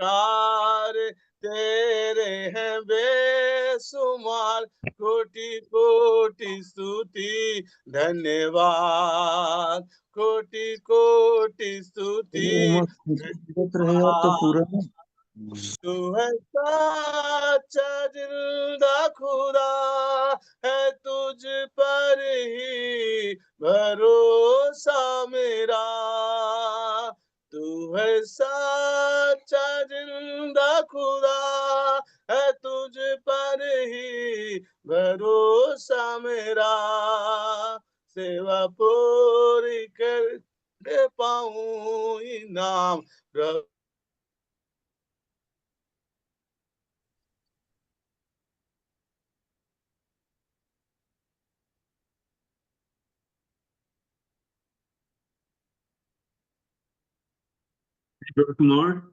Car तेरे हैं बेसुमार, कोटि कोटि स्तुति धन्यवाद, कोटि कोटि स्तुति मत रहे अब तो पूरा तू है सच्चा जिंदा खुदा, है तुझ पर ही भरोसा मेरा। तू है सच्चा जिंदा खुदा, है तुझ पर ही भरोसा मेरा। सेवा पूरी कर दे पाऊं इनाम प्रभु। Brother Kumar,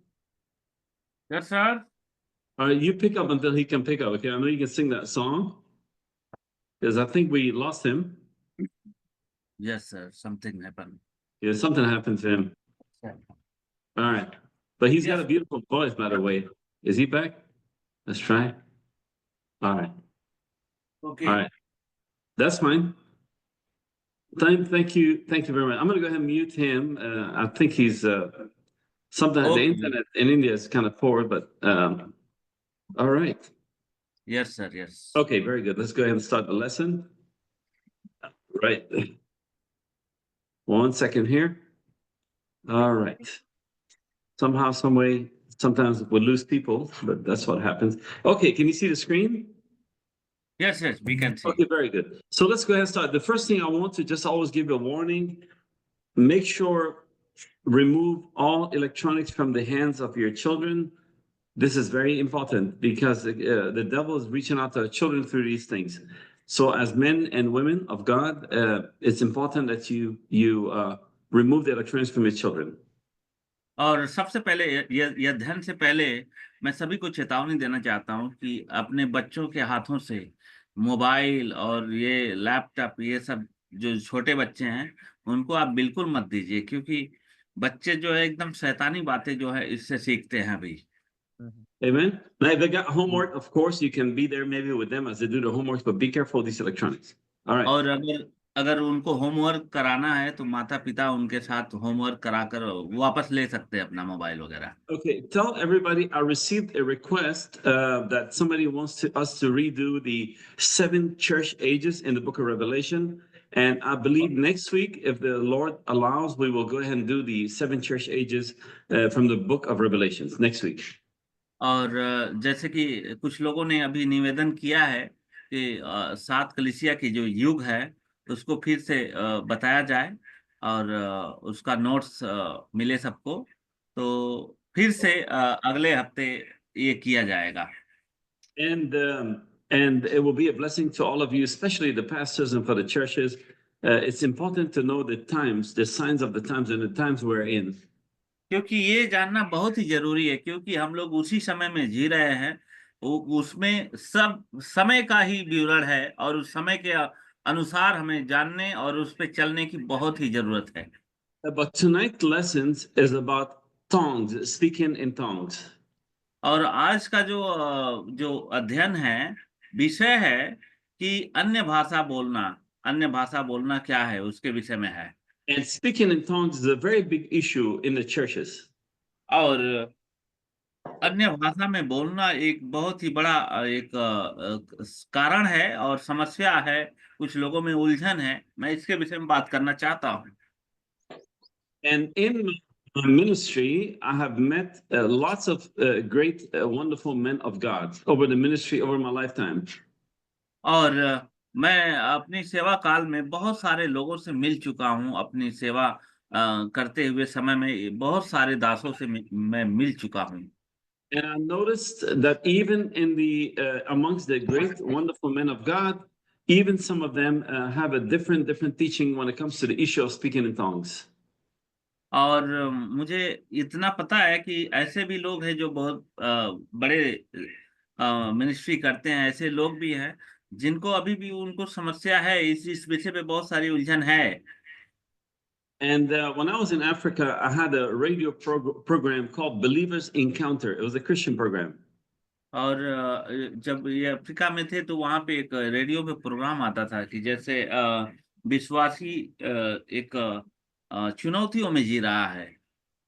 Yes, sir. you pick up until he can pick up. Okay, I know you can sing that song because I think we lost him. Yes, sir. Something happened. Yeah, something happened to him. Sir. All right, but he's got a Yes. beautiful voice, by the way. Is he back? Let's try. All right, Okay. all right, that's fine. Thank you very much. I'm going to go ahead and mute him. I think he's something. The Okay. internet in India is kind of poor, but all right. Yes, sir. Yes. Okay, very good. Let's go ahead and start the lesson. Right. 1 second here. All right. Somehow, some way, sometimes we lose people, but that's what happens. Okay, can you see the screen? Yes, yes, we can see. Okay, very good. So let's go ahead and start. The first thing I want to just always give you a warning. Make sure remove all electronics from the hands of your children. This is very important because the devil is reaching out to children through these things. So as men and women of God, it's important that you remove the electronics from your children. और सबसे पहले यह अध्ययन से पहले मैं सभी को चेतावनी देना चाहता हूं कि अपने बच्चों के हाथों से मोबाइल और ये लैपटॉप, ये सब जो छोटे बच्चे हैं उनको आप बिल्कुल मत दीजिए, क्योंकि बच्चे जो है एकदम शैतानी बातें जो है इससे सीखते हैं अभी। Amen. Now, if they got homework, of course, you can be there maybe with them as they do the homework, but be careful of these electronics. All right. और अगर उनको होमवर्क कराना है तो माता पिता उनके साथ होमवर्क कराकर वापस ले सकते हैं अपना मोबाइल वगैरह। Okay, tell everybody I received a request that somebody wants us to redo the 7 church ages in the book of Revelation. And I believe next week, if the Lord allows, we will go ahead and do the 7 church ages from the book of Revelations next week. और जैसे कि कुछ लोगों ने अभी निवेदन किया है कि 7 कलीसिया की जो युग है उसको फिर से बताया जाए और उसका नोट्स मिले सबको, तो फिर से अगले हफ्ते ये किया जाएगा। And it will be a blessing to all of you, especially the pastors and for the churches. It's important to know the times, the signs of the times and the times we're in. क्योंकि ये जानना बहुत ही जरूरी है, क्योंकि हम लोग उसी समय में जी रहे हैं, उसमें सब समय का ही विवरण है और उस समय के अनुसार हमें जानने और उस पे चलने की बहुत ही जरूरत है। But tonight's lessons is about tongues, speaking in tongues. और आज का जो अध्ययन है, विषय है कि अन्य भाषा बोलना क्या है, उसके विषय में है। And speaking in tongues is a very big issue in the churches. और अन्य भाषा में बोलना एक बहुत ही बड़ा एक कारण है और समस्या है, कुछ लोगों में उलझन है। मैं इसके विषय में बात करना चाहता हूँ। And in my ministry, I have met lots of great, wonderful men of God over the ministry, over my lifetime. और मैं अपनी सेवा काल में बहुत सारे लोगों से मिल चुका हूँ। अपनी सेवा करते हुए समय में बहुत सारे दासों से मैं मिल चुका हूँ। And I noticed that even in the amongst the great, wonderful men of God, even some of them have a different teaching when it comes to the issue of speaking in tongues. और मुझे इतना पता है कि ऐसे भी लोग हैं जो बहुत बड़े मिनिस्ट्री करते हैं, ऐसे लोग भी हैं जिनको अभी भी उनको समस्या है, इस विषय पे बहुत सारी उलझन है। And when I was in Africa, I had a radio program called Believers Encounter. It was a Christian program. और जब ये अफ्रीका में थे तो वहां पे एक रेडियो पे प्रोग्राम आता था कि जैसे विश्वासी एक चुनौतियों में जी रहा है।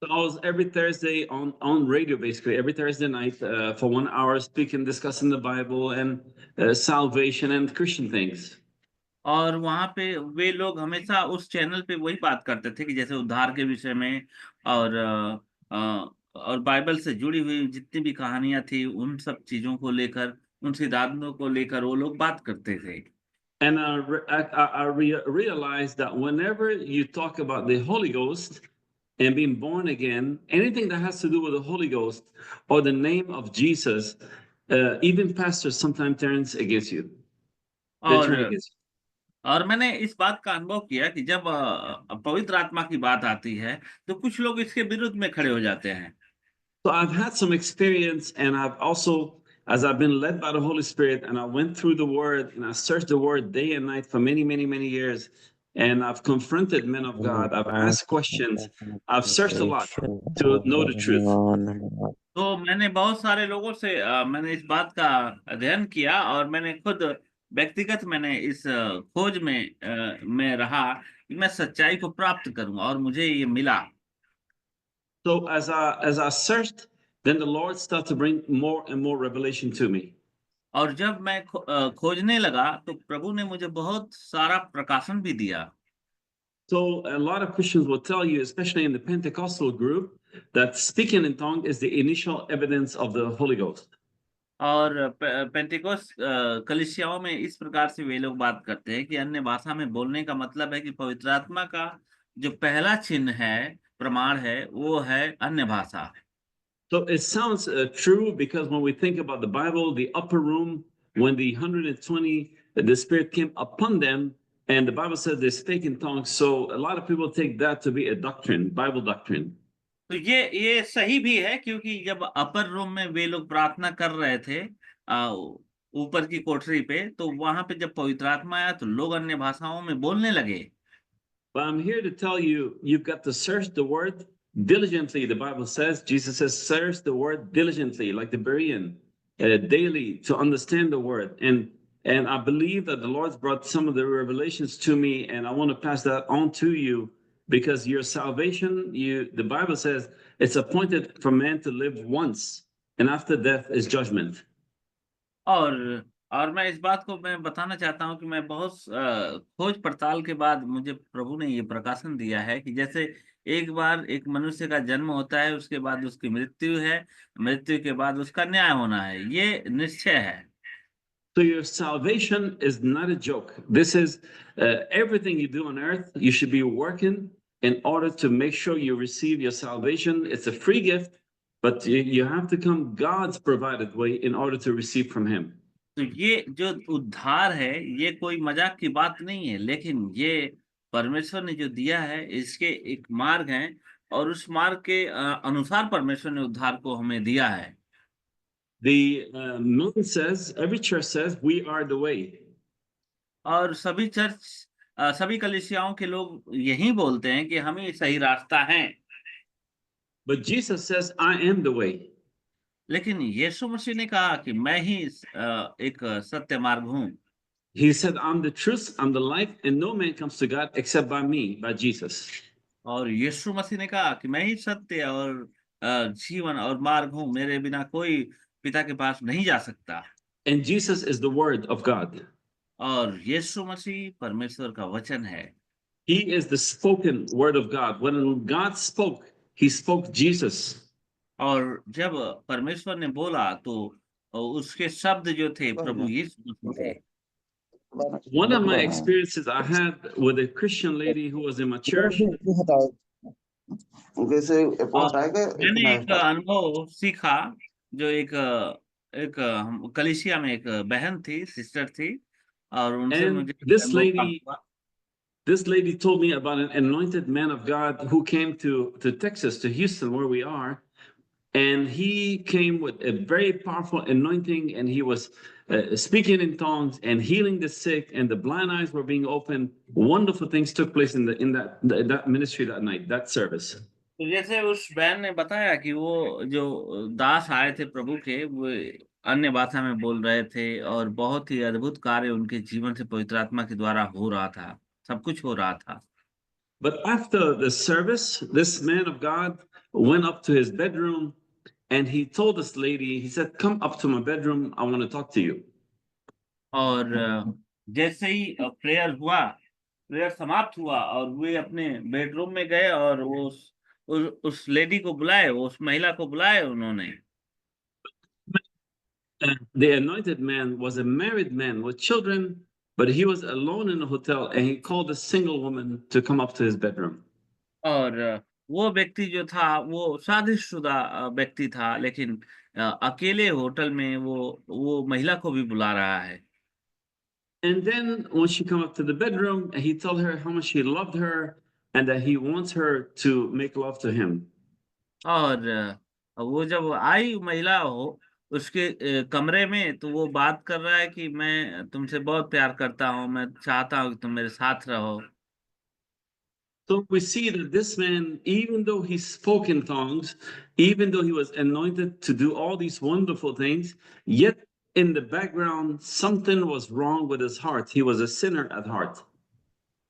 So I was every Thursday on radio, basically every Thursday night for 1 hour, speaking, discussing the Bible and salvation and Christian things. और वहां पे वे लोग हमेशा उस चैनल पे वही बात करते थे कि जैसे उद्धार के विषय में और और बाइबल से जुड़ी हुई जितनी भी कहानियां थी उन सब चीजों को लेकर, उन सिद्धांतों को लेकर वो लोग बात करते थे। And I realized that whenever you talk about the Holy Ghost and being born again, anything that has to do with the Holy Ghost or the name of Jesus, even pastors sometimes turns against you. They turn against you. और मैंने इस बात का अनुभव किया कि जब पवित्र आत्मा की बात आती है तो कुछ लोग इसके विरुद्ध में खड़े हो जाते हैं। So I've had some experience, and I've also, as I've been led by the Holy Spirit, and I went through the Word, and I searched the Word day and night for many, many, many years, and I've confronted men of God. I've asked questions. I've searched a lot to know the truth. तो मैंने बहुत सारे लोगों से मैंने इस बात का अध्ययन किया और मैंने खुद व्यक्तिगत मैंने इस खोज में रहा कि मैं सच्चाई को प्राप्त करूं और मुझे ये मिला। So as I searched, then the Lord started to bring more and more revelation to me. और जब मैं खोजने लगा तो प्रभु ने मुझे बहुत सारा प्रकाशन भी दिया। So a lot of Christians will tell you, especially in the Pentecostal group, that speaking in tongues is the initial evidence of the Holy Ghost. और पेंटिकोस कलीसियाओं में इस प्रकार से वे लोग बात करते हैं कि अन्य भाषा में बोलने का मतलब है कि पवित्र आत्मा का जो पहला चिन्ह है, प्रमाण है, वो है अन्य भाषा। So it sounds true, because when we think about the Bible, the upper room, when the 120, the Spirit came upon them, and the Bible says they spake in tongues. So a lot of people take that to be a doctrine, Bible doctrine. तो ये सही भी है क्योंकि जब अपर room में वे लोग प्रार्थना कर रहे थे ऊपर की कोठरी पे, तो वहां पे जब पवित्र आत्मा आया तो लोग अन्य भाषाओं में बोलने लगे। But I'm here to tell you, you've got to search the Word diligently. The Bible says, Jesus says, search the Word diligently, like the Berean, daily, to understand the Word. And I believe that the Lord's brought some of the revelations to me, and I want to pass that on to you, because your salvation, the Bible says, it's appointed for man to live once, and after death is judgment. और मैं इस बात को मैं बताना चाहता हूं कि मैं बहुत खोज पड़ताल के बाद मुझे प्रभु ने ये प्रकाशन दिया है कि जैसे एक बार एक मनुष्य का जन्म होता है, उसके बाद उसकी मृत्यु है, मृत्यु के बाद उसका न्याय होना है, ये निश्चय है। So your salvation is not a joke. This is everything you do on earth. You should be working in order to make sure you receive your salvation. It's a free gift, but you have to come God's provided way in order to receive from Him. तो ये जो उद्धार है ये कोई मजाक की बात नहीं है, लेकिन ये परमेश्वर ने जो दिया है इसके एक मार्ग है और उस मार्ग के अनुसार परमेश्वर ने उद्धार को हमें दिया है। The moon says, every church says, we are the way. और सभी सभी कलीसियाओं के लोग यही बोलते हैं कि हम ही सही रास्ता हैं। But Jesus says, I am the way. लेकिन यीशु मसीह ने कहा कि मैं ही एक सत्य मार्ग हूँ। He said, I'm the truth, I'm the life, and no man comes to God except by me, by Jesus. और यीशु मसीह ने कहा कि मैं ही सत्य और जीवन और मार्ग हूँ, मेरे बिना कोई पिता के पास नहीं जा सकता। And Jesus is the word of God. और यीशु मसीह परमेश्वर का वचन है। He is the spoken word of God. When God spoke, He spoke Jesus. और जब परमेश्वर ने बोला तो उसके शब्द जो थे प्रभु यीशु मसीह थे। One of my experiences I had with a Christian lady who was in my church. मैंने एक अनुभव सीखा जो एक कलीसिया में एक बहन थी, सिस्टर थी, और उनसे मुझे this lady told me about an anointed man of God who came to Texas, to Houston, where we are. And he came with a very powerful anointing, and he was speaking in tongues and healing the sick, and the blind eyes were being opened. Wonderful things took place in that ministry that night, that service. तो जैसे उस बहन ने बताया कि वो जो दास आए थे प्रभु के, वो अन्य भाषा में बोल रहे थे और बहुत ही अद्भुत कार्य उनके जीवन से पवित्र आत्मा के द्वारा हो रहा था, सब कुछ हो रहा था। But after the service, this man of God went up to his bedroom and he told this lady, he said, "Come up to my bedroom, I want to talk to you." और जैसे ही prayer समाप्त हुआ और वे अपने bedroom में गए और वो उस लेडी को बुलाए, उस महिला को बुलाए उन्होंने। The anointed man was a married man with children, but he was alone in a hotel and he called a single woman to come up to his bedroom. और वो व्यक्ति जो था वो शादीशुदा व्यक्ति था, लेकिन अकेले होटल में वो महिला को भी बुला रहा है। And then when she come up to the bedroom, he told her how much he loved her and that he wants her to make love to him. और वो जब आई महिला उसके कमरे में, तो वो बात कर रहा है कि मैं तुमसे बहुत प्यार करता हूँ, मैं चाहता हूँ कि तुम मेरे साथ रहो। So we see that this man, even though he spoke in tongues, even though he was anointed to do all these wonderful things, yet in the background, something was wrong with his heart. He was a sinner at heart.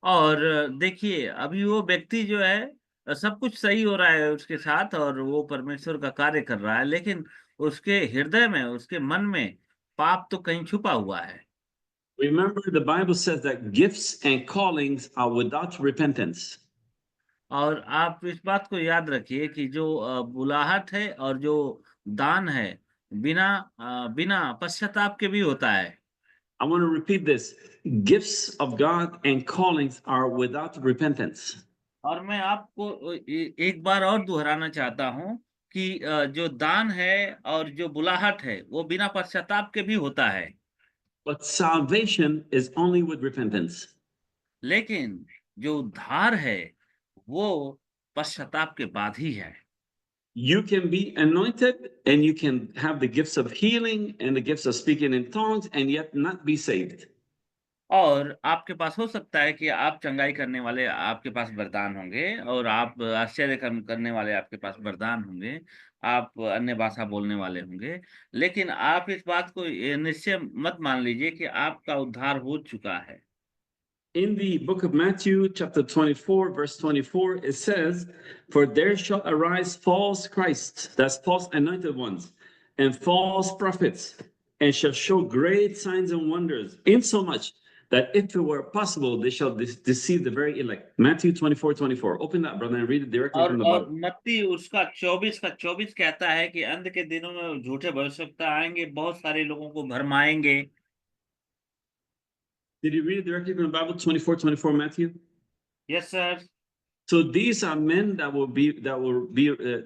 और देखिए, अभी वो व्यक्ति जो है सब कुछ सही हो रहा है उसके साथ और वो परमेश्वर का कार्य कर रहा है, लेकिन उसके हृदय में, उसके मन में पाप तो कहीं छुपा हुआ है। Remember, the Bible says that gifts and callings are without repentance. और आप इस बात को याद रखिए कि जो बुलाहट है और जो दान है, बिना पश्चाताप के भी होता है। I want to repeat this. Gifts of God and callings are without repentance. और मैं आपको एक बार और दोहराना चाहता हूँ कि जो दान है और जो बुलाहट है वो बिना पश्चाताप के भी होता है। But salvation is only with repentance. लेकिन जो उद्धार है वो पश्चाताप के बाद ही है। You can be anointed and you can have the gifts of healing and the gifts of speaking in tongues and yet not be saved. और आपके पास हो सकता है कि आप चंगाई करने वाले आपके पास वरदान होंगे और आप आश्चर्य कर्म करने वाले आपके पास वरदान होंगे, आप अन्य भाषा बोलने वाले होंगे, लेकिन आप इस बात को ये निश्चय मत मान लीजिए कि आपका उद्धार हो चुका है। In the book of Matthew, chapter 24, verse 24, it says, "For there shall arise false Christs," that's false anointed ones, "and false prophets, and shall show great signs and wonders, insomuch that if it were possible, they shall deceive the very elect." Matthew 24, 24. Open that, brother, and read it directly from the और Bible. मत्ती उसका 24 कहता है कि अंत के दिनों में झूठे भविष्यवक्ता आएंगे, बहुत सारे लोगों को भरमाएंगे। Did you read it directly from the Bible, 24, 24, Matthew? Yes, sir. So these are men that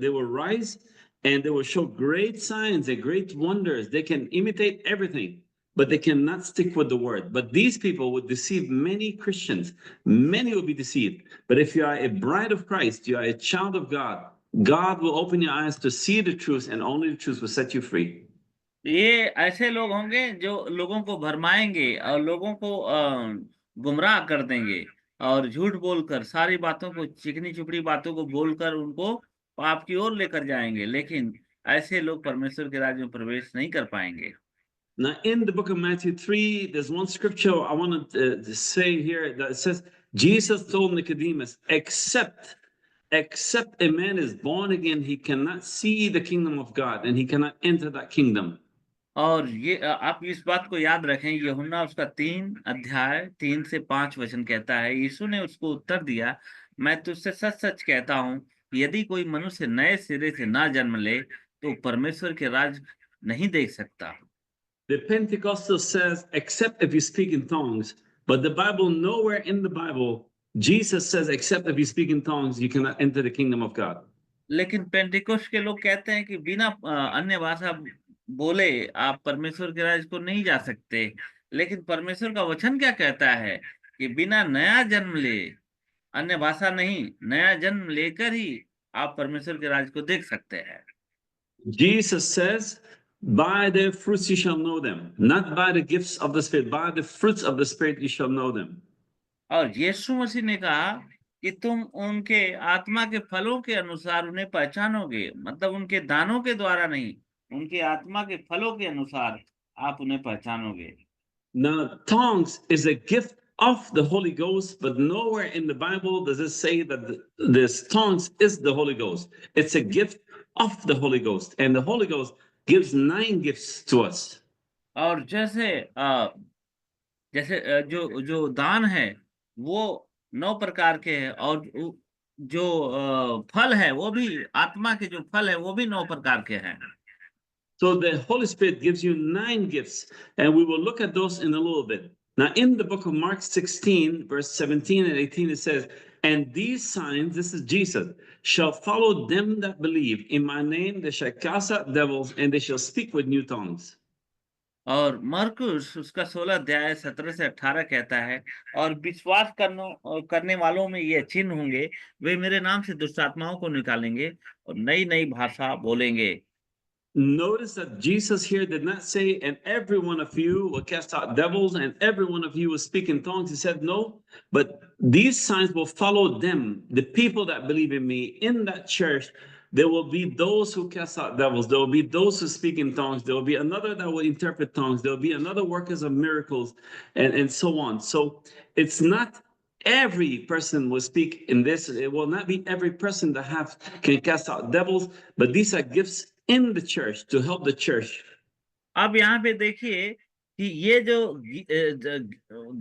they will rise and they will show great signs and great wonders. They can imitate everything, but they cannot stick with the word. But these people would deceive many Christians. Many will be deceived. But if you are a bride of Christ, you are a child of God, God will open your eyes to see the truth, and only the truth will set you free. ये ऐसे लोग होंगे जो लोगों को भरमाएंगे और लोगों को गुमराह कर देंगे और झूठ बोलकर, सारी बातों को, चिकनी चुपड़ी बातों को बोलकर उनको पाप की ओर लेकर जाएंगे, लेकिन ऐसे लोग परमेश्वर के राज्य में प्रवेश नहीं कर पाएंगे। Now, in the book of Matthew 3, there's one scripture I want to say here that says, Jesus told Nicodemus, except a man is born again, he cannot see the kingdom of God and he cannot enter that kingdom. और ये आप इस बात को याद रखें, यूहन्ना उसका 3 अध्याय 3 से 5 वचन कहता है, यीशु ने उसको उत्तर दिया, मैं तुझसे सच सच कहता हूँ, यदि कोई मनुष्य नए सिरे से ना जन्म ले तो परमेश्वर के राज नहीं देख सकता। The Pentecostal says, except if you speak in tongues, but the Bible, nowhere in the Bible, Jesus says, except if you speak in tongues, you cannot enter the kingdom of God. लेकिन Pentecost के लोग कहते हैं कि बिना अन्य भाषा बोले आप परमेश्वर के राज को नहीं जा सकते, लेकिन परमेश्वर का वचन क्या कहता है कि बिना नया जन्म ले, अन्य भाषा नहीं, नया जन्म लेकर ही आप परमेश्वर के राज को देख सकते हैं। Jesus says, By their fruits you shall know them, not by the gifts of the Spirit, by the fruits of the Spirit you shall know them. और यीशु मसीह ने कहा कि तुम उनके आत्मा के फलों के अनुसार उन्हें पहचानोगे, मतलब उनके दानों के द्वारा नहीं, उनके आत्मा के फलों के अनुसार आप उन्हें पहचानोगे। Now, tongues is a gift of the Holy Ghost, but nowhere in the Bible does it say that this tongues is the Holy Ghost. It's a gift of the Holy Ghost, and the Holy Ghost gives 9 gifts to us. और जैसे जो जो दान है वो 9 प्रकार के हैं, और जो फल है वो भी, आत्मा के जो फल है वो भी 9 प्रकार के हैं। So the Holy Spirit gives you 9 gifts, and we will look at those in a little bit. Now, in the book of Mark 16, verse 17 and 18, it says, "And these signs," this is Jesus, "shall follow them that believe. In my name they shall cast out devils, and they shall speak with new tongues." और मरकुस उसका 16 अध्याय 17 से 18 कहता है, और विश्वास करने वालों में ये चिन्ह होंगे, वे मेरे नाम से दुष्ट आत्माओं को निकालेंगे और नई नई भाषा बोलेंगे। Notice that Jesus here did not say, "And every one of you will cast out devils, and every one of you will speak in tongues." He said, "No, but these signs will follow them, the people that believe in me." In that church, there will be those who cast out devils. There will be those who speak in tongues. There will be another that will interpret tongues. There will be another workers of miracles, and so on. So it's not every person will speak in this. It will not be every person that can cast out devils, but these are gifts in the church to help the church. अब यहाँ पे देखिए कि ये जो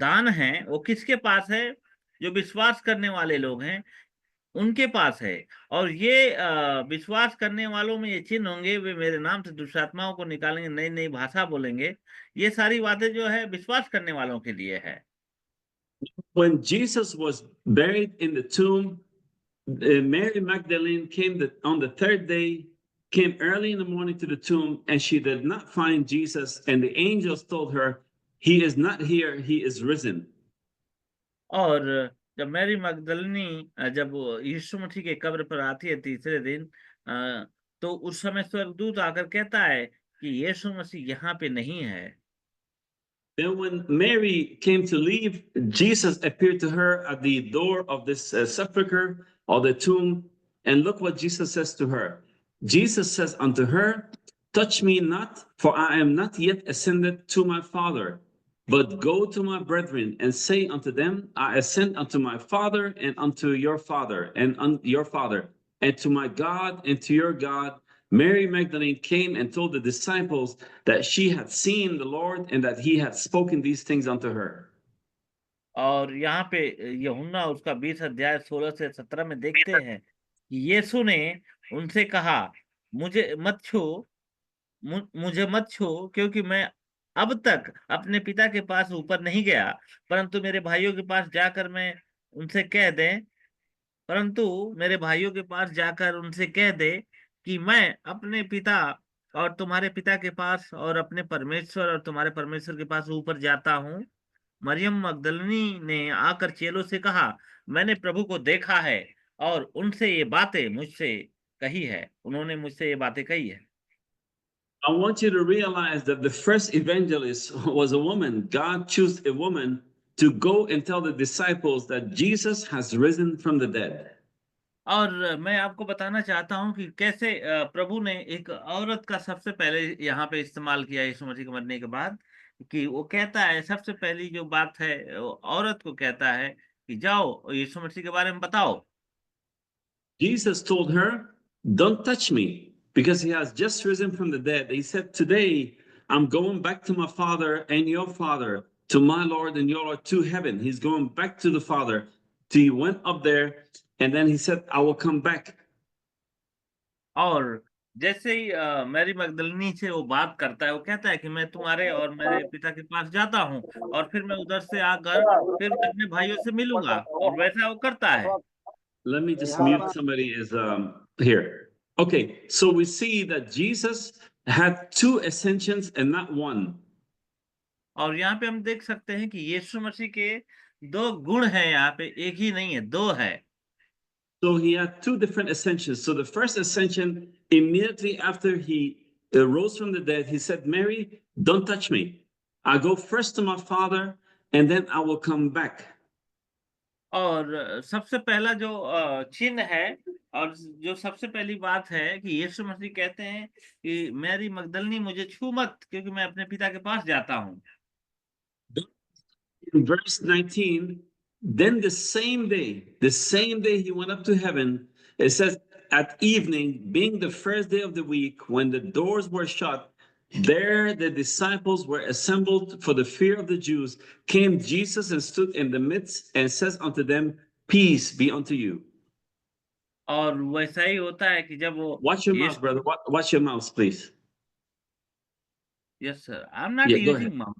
दान है वो किसके पास है? जो विश्वास करने वाले लोग हैं उनके पास है। और ये विश्वास करने वालों में ये चिन्ह होंगे, वे मेरे नाम से दुष्ट आत्माओं को निकालेंगे, नई नई भाषा बोलेंगे। ये सारी बातें जो है विश्वास करने वालों के लिए है। When Jesus was buried in the tomb, Mary Magdalene came on the 3rd day, came early in the morning to the tomb, and she did not find Jesus. And the angels told her, "He is not here, he is risen." और जब Mary मगदलिनी जब यीशु मसीह के कब्र पर आती है तीसरे दिन, तो उस समय स्वर्गदूत आकर कहता है कि यीशु मसीह यहाँ पे नहीं है। Then when Mary came to leave, Jesus appeared to her at the door of this sepulcher or the tomb. And look what Jesus says to her. Jesus says unto her, "Touch me not, for I am not yet ascended to my Father. But go to my brethren and say unto them, I ascend unto my Father and unto your Father and your Father, and to my God and to your God." Mary Magdalene came and told the disciples that she had seen the Lord and that he had spoken these things unto her. और यहाँ पे यूहन्ना उसका 20 अध्याय 16 से 17 में देखते हैं कि यीशु ने उनसे कहा, मुझे मत छू, क्योंकि मैं अब तक अपने पिता के पास ऊपर नहीं गया, परंतु मेरे भाइयों के पास जाकर उनसे कह दे कि मैं अपने पिता और तुम्हारे पिता के पास और अपने परमेश्वर और तुम्हारे परमेश्वर के पास ऊपर जाता हूँ। मरियम मगदलिनी ने आकर चेलों से कहा, मैंने प्रभु को देखा है और उन्होंने मुझसे ये बातें कही है। I want you to realize that the first evangelist was a woman. God chose a woman to go and tell the disciples that Jesus has risen from the dead. और मैं आपको बताना चाहता हूं कि कैसे प्रभु ने एक औरत का सबसे पहले यहाँ पे इस्तेमाल किया यीशु मसीह के मरने के बाद, कि वो कहता है, सबसे पहली जो बात है औरत को कहता है कि जाओ यीशु मसीह के बारे में बताओ। Jesus told her, "Don't touch me, because he has just risen from the dead." He said, "Today I'm going back to my Father and your Father, to my Lord and your Lord, to heaven." He's going back to the Father. He went up there, and then he said, "I will come back." और जैसे ही Mary मगदलिनी से वो बात करता है, वो कहता है कि मैं तुम्हारे और मेरे पिता के पास जाता हूँ और फिर मैं उधर से आकर फिर अपने भाइयों से मिलूंगा, और वैसा वो करता है। Let me just mute somebody is here. Okay, so we see that Jesus had 2 ascensions and not 1. और यहाँ पे हम देख सकते हैं कि यीशु मसीह के 2 गुण हैं, यहाँ पे एक ही नहीं है, 2 है। So he had 2 different ascensions. So the first ascension, immediately after he rose from the dead, he said, Mary, don't touch me. I go first to my Father, and then I will come back. और सबसे पहला जो चिन्ह है और जो सबसे पहली बात है कि यीशु मसीह कहते हैं कि मैरी मगदलनी मुझे छू मत, क्योंकि मैं अपने पिता के पास जाता हूँ। In verse 19, then the same day he went up to heaven. It says, at evening, being the first day of the week, when the doors were shut, there the disciples were assembled for the fear of the Jews. Came Jesus and stood in the midst and says unto them, peace be unto you. और वैसा ही होता है कि जब वो Watch your mouse, brother. Watch your mouse, please. Yes sir, I'm not Yeah, go ahead. using mouse.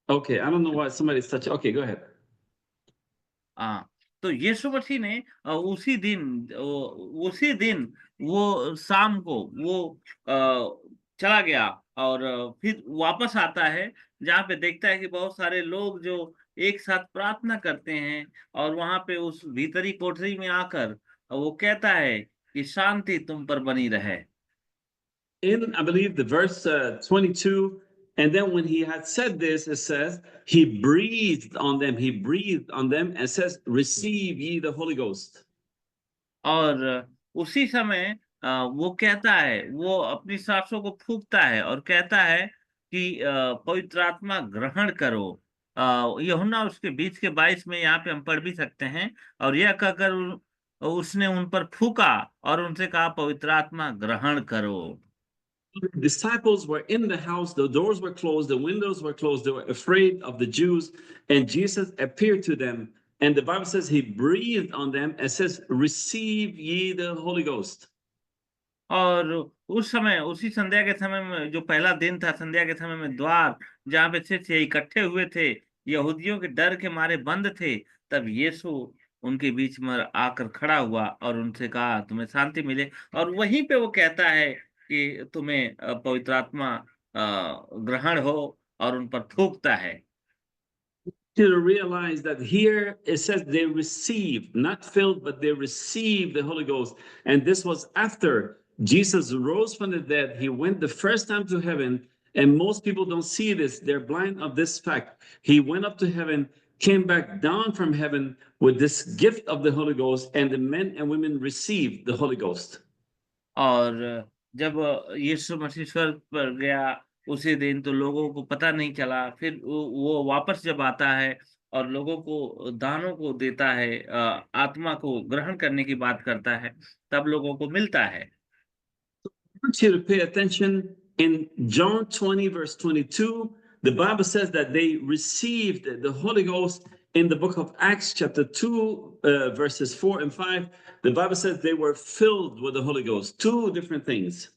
Okay, I don't know why somebody's touching. Okay, go ahead. हाँ, तो यीशु मसीह ने उसी दिन वो शाम को वो चला गया और फिर वापस आता है, जहाँ पे देखता है कि बहुत सारे लोग जो एक साथ प्रार्थना करते हैं, और वहां पे उस भीतरी कोठरी में आकर वो कहता है कि शांति तुम पर बनी रहे। In, I believe, the verse 22, and then when he had said this, it says, he breathed on them and says, receive ye the Holy Ghost. और उसी समय वो कहता है, वो अपनी सांसों को फूंकता है और कहता है कि पवित्र आत्मा ग्रहण करो। यूहन्ना उसके 20 के 22 में यहाँ पे हम पढ़ भी सकते हैं। और यह कहकर उसने उन पर फूंका और उनसे कहा पवित्र आत्मा ग्रहण करो। The disciples were in the house, the doors were closed, the windows were closed, they were afraid of the Jews, and Jesus appeared to them. And the Bible says he breathed on them and says, receive ye the Holy Ghost. और उस समय, उसी संध्या के समय में, जो पहला दिन था, संध्या के समय में द्वार जहाँ पे से इकट्ठे हुए थे, यहूदियों के डर के मारे बंद थे, तब यीशु उनके बीच में आकर खड़ा हुआ और उनसे कहा तुम्हें शांति मिले। और वहीं पे वो कहता है कि तुम्हें पवित्र आत्मा ग्रहण हो, और उन पर थूकता है। To realize that here it says they received, not filled, but they received the Holy Ghost. And this was after Jesus rose from the dead. He went the first time to heaven, and most people don't see this. They're blind of this fact. He went up to heaven, came back down from heaven with this gift of the Holy Ghost, and the men and women received the Holy Ghost. और जब यीशु मसीह स्वर्ग पर गया उसी दिन, तो लोगों को पता नहीं चला। फिर वो वापस जब आता है और लोगों को दानों को देता है, आत्मा को ग्रहण करने की बात करता है, तब लोगों को मिलता है। I want you to pay attention. In John 20, verse 22, the Bible says that they received the Holy Ghost. In the book of Acts, chapter 2, verses 4 and 5, the Bible says they were filled with the Holy Ghost. Two different things.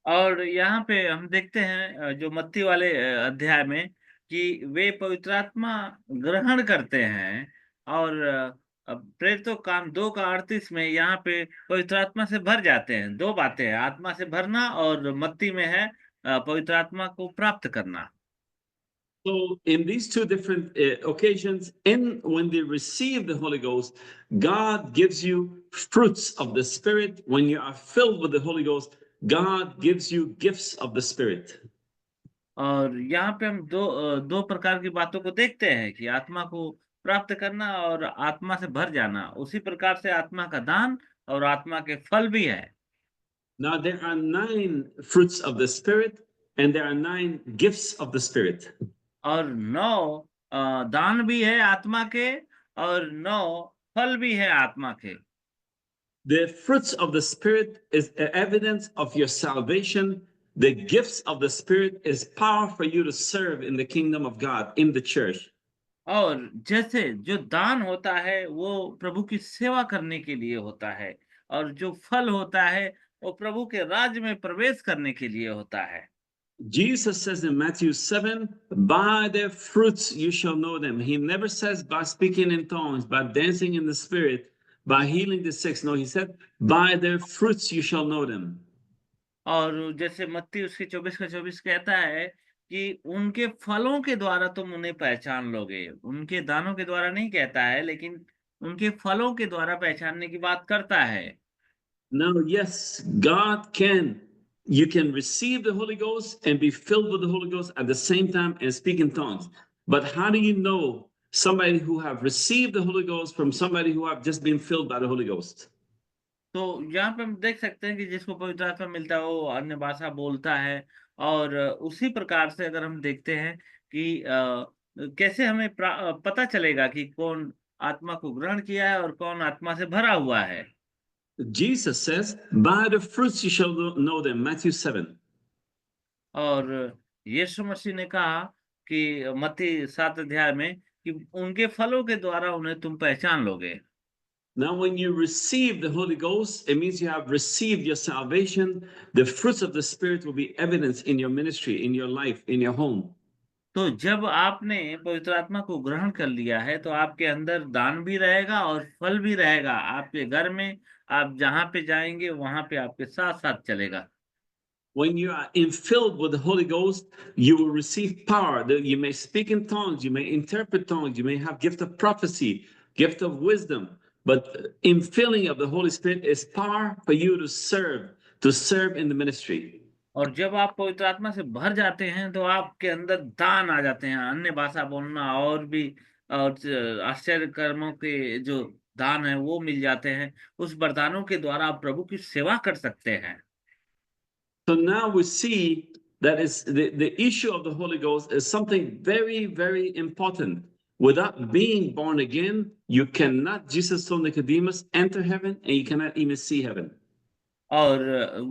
और यहाँ पे हम देखते हैं जो मत्ती वाले अध्याय में कि वे पवित्र आत्मा ग्रहण करते हैं। और प्रेरितों काम 2 का 38 में यहाँ पे पवित्र आत्मा से भर जाते हैं। 2 बातें हैं, आत्मा से भरना, और मत्ती में है पवित्र आत्मा को प्राप्त करना। So in these two different occasions, when they receive the Holy Ghost, God gives you fruits of the Spirit. When you are filled with the Holy Ghost, God gives you gifts of the Spirit. और यहाँ पे हम दो प्रकार की बातों को देखते हैं कि आत्मा को प्राप्त करना और आत्मा से भर जाना। उसी प्रकार से आत्मा का दान और आत्मा के फल भी है। Now there are 9 fruits of the Spirit, and there are 9 gifts of the Spirit. और 9 दान भी है आत्मा के, और 9 फल भी है आत्मा के। The fruits of the Spirit is evidence of your salvation. The gifts of the Spirit is power for you to serve in the kingdom of God, in the church. और जैसे जो दान होता है वो प्रभु की सेवा करने के लिए होता है, और जो फल होता है वो प्रभु के राज्य में प्रवेश करने के लिए होता है। Jesus says in Matthew 7, by their fruits you shall know them. He never says by speaking in tongues, by dancing in the Spirit, by healing the sick. No, he said, by their fruits you shall know them. और जैसे मत्ती उसके 24 का 24 कहता है कि उनके फलों के द्वारा तुम उन्हें पहचान लोगे। उनके दानों के द्वारा नहीं कहता है, लेकिन उनके फलों के द्वारा पहचानने की बात करता है। Now, yes, God can you can receive the Holy Ghost and be filled with the Holy Ghost at the same time and speak in tongues. But how do you know somebody who have received the Holy Ghost from somebody who have just been filled by the Holy Ghost? तो यहाँ पे हम देख सकते हैं कि जिसको पवित्र आत्मा मिलता है वो अन्य भाषा बोलता है। और उसी प्रकार से अगर हम देखते हैं कि कैसे हमें पता चलेगा कि कौन आत्मा को ग्रहण किया है और कौन आत्मा से भरा हुआ है। Jesus says, by the fruits you shall know them, Matthew 7. और यीशु मसीह ने कहा कि मत्ती 7 अध्याय में कि उनके फलों के द्वारा उन्हें तुम पहचान लोगे। Now, when you receive the Holy Ghost, it means you have received your salvation. The fruits of the Spirit will be evidence in your ministry, in your life, in your home. तो जब आपने पवित्र आत्मा को ग्रहण कर लिया है तो आपके अंदर दान भी रहेगा और फल भी रहेगा। आपके घर में आप जहाँ पे जाएंगे वहां पे आपके साथ साथ चलेगा। When you are infilled with the Holy Ghost, you will receive power. You may speak in tongues, you may interpret tongues, you may have gift of prophecy, gift of wisdom. But infilling of the Holy Spirit is power for you to serve in the ministry. और जब आप पवित्र आत्मा से भर जाते हैं तो आपके अंदर दान आ जाते हैं, अन्य भाषा बोलना और भी और आश्चर्य कर्मों के जो दान है वो मिल जाते हैं। उस वरदानों के द्वारा आप प्रभु की सेवा कर सकते हैं। So now we see that is the issue of the Holy Ghost is something very, very important. Without being born again, you cannot, Jesus told Nicodemus, enter heaven and you cannot even see heaven. और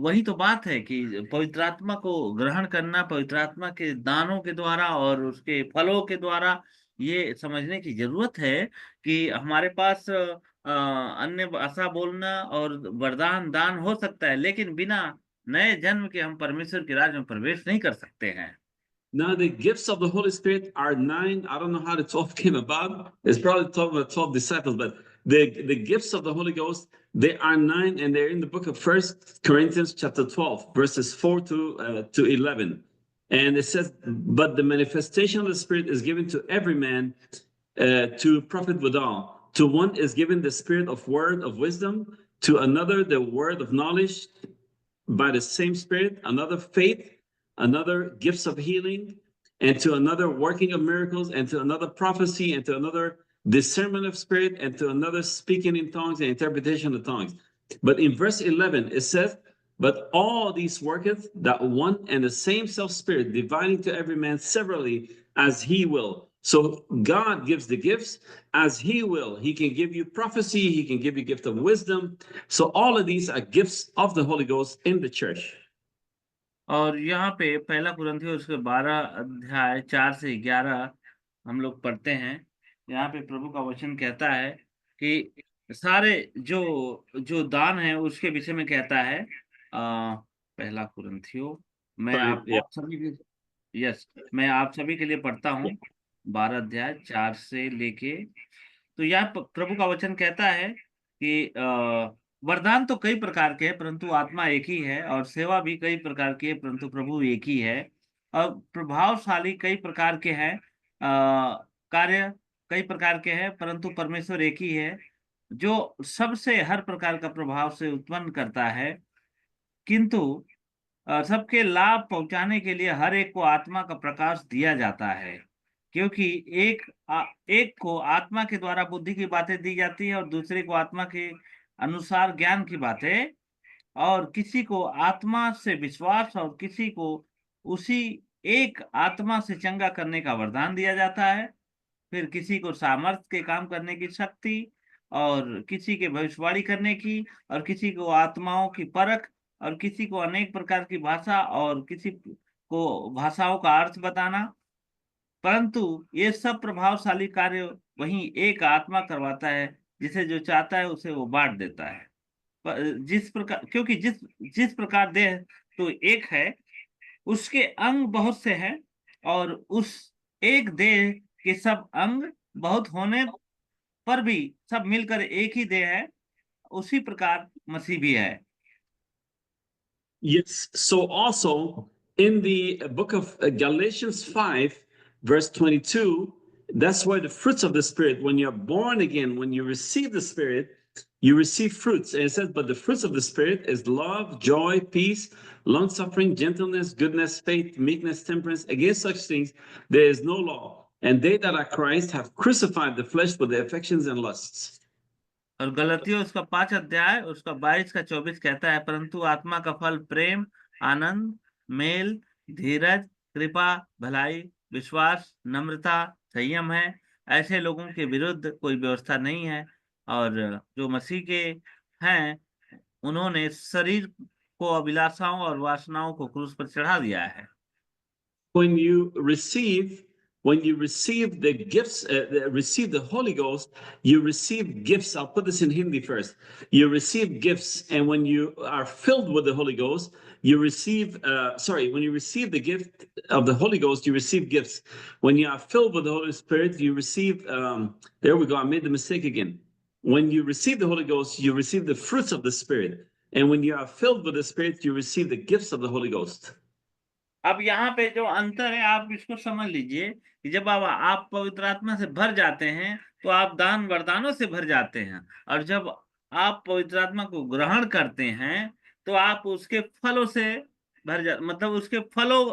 वही तो बात है कि पवित्र आत्मा को ग्रहण करना, पवित्र आत्मा के दानों के द्वारा और उसके फलों के द्वारा ये समझने की जरूरत है कि हमारे पास अन्य भाषा बोलना और वरदान दान हो सकता है, लेकिन बिना नए जन्म के हम परमेश्वर के राज्य में प्रवेश नहीं कर सकते हैं। Now the gifts of the Holy Spirit are 9. I don't know how the 12 came about. It's probably 12 disciples, but the gifts of the Holy Ghost, they are 9, and they're in the book of 1 Corinthians chapter 12, verses 4 to 11. And it says, but the manifestation of the Spirit is given to every man to profit withal. To one is given the spirit of word of wisdom, to another the word of knowledge by the same Spirit, another faith, another gifts of healing, and to another working of miracles, and to another prophecy, and to another discernment of spirit, and to another speaking in tongues and interpretation of tongues. But in verse 11, it says, but all these worketh that one and the same self-spirit, dividing to every man severally as he will. So God gives the gifts as he will. He can give you prophecy, he can give you gift of wisdom. So all of these are gifts of the Holy Ghost in the church. और यहाँ पे पहला कुरिन्थियों उसके 12 अध्याय 4 से 11 हम लोग पढ़ते हैं। यहाँ पे प्रभु का वचन कहता है कि सारे जो दान है उसके विषय में कहता है। पहला कुरिन्थियों मैं आप सभी के लिए पढ़ता हूँ 12 अध्याय 4 से लेके। तो यहाँ प्रभु का वचन कहता है कि वरदान तो कई प्रकार के हैं परंतु आत्मा एक ही है, और सेवा भी कई प्रकार की है परंतु प्रभु एक ही है, और प्रभावशाली कई प्रकार के हैं, कार्य कई प्रकार के हैं परंतु परमेश्वर एक ही है, जो सबसे हर प्रकार का प्रभाव से उत्पन्न करता है, किंतु सबके लाभ पहुंचाने के लिए हर एक को आत्मा का प्रकाश दिया जाता है, क्योंकि एक को आत्मा के द्वारा बुद्धि की बातें दी जाती है और दूसरे को आत्मा के अनुसार ज्ञान की बातें, और किसी को आत्मा से विश्वास और किसी को उसी एक आत्मा से चंगा करने का वरदान दिया जाता है, फिर किसी को सामर्थ्य के काम करने की शक्ति, और किसी के भविष्यवाणी करने की, और किसी को आत्माओं की परख, और किसी को अनेक प्रकार की भाषा, और किसी को भाषाओं का अर्थ बताना। परंतु ये सब प्रभावशाली कार्य वही एक आत्मा करवाता है, जिसे जो चाहता है उसे वो बांट देता है। जिस प्रकार, क्योंकि जिस प्रकार देह तो एक है, उसके अंग बहुत से हैं, और उस एक देह के सब अंग बहुत होने पर भी सब मिलकर एक ही देह है, उसी प्रकार मसीह भी है। Yes, so also in the book of Galatians 5, verse 22, that's why the fruits of the Spirit, when you're born again, when you receive the Spirit, you receive fruits. And it says, but the fruits of the Spirit is love, joy, peace, long-suffering, gentleness, goodness, faith, meekness, temperance. Against such things there is no law. And they that are Christ have crucified the flesh with the affections and lusts. और गलतियों उसका 5 अध्याय उसका 22 का 24 कहता है, परंतु आत्मा का फल प्रेम, आनंद, मेल, धीरज, कृपा, भलाई, विश्वास, नम्रता, संयम है। ऐसे लोगों के विरुद्ध कोई व्यवस्था नहीं है। और जो मसीह के हैं उन्होंने शरीर को अभिलाषाओं और वासनाओं को क्रूस पर चढ़ा दिया है। When you receive the gifts, receive the Holy Ghost, you receive gifts. I'll put this in Hindi first. You receive gifts, and when you are filled with the Holy Ghost, you receive, when you receive the gift of the Holy Ghost, you receive gifts. When you are filled with the Holy Spirit, you receive, there we go, I made the mistake again. When you receive the Holy Ghost, you receive the fruits of the Spirit. And when you are filled with the Spirit, you receive the gifts of the Holy Ghost. अब यहाँ पे जो अंतर है आप इसको समझ लीजिए कि जब आप पवित्र आत्मा से भर जाते हैं तो आप दान वरदानों से भर जाते हैं, और जब आप पवित्र आत्मा को ग्रहण करते हैं तो आप उसके फलों से मतलब उसके फलों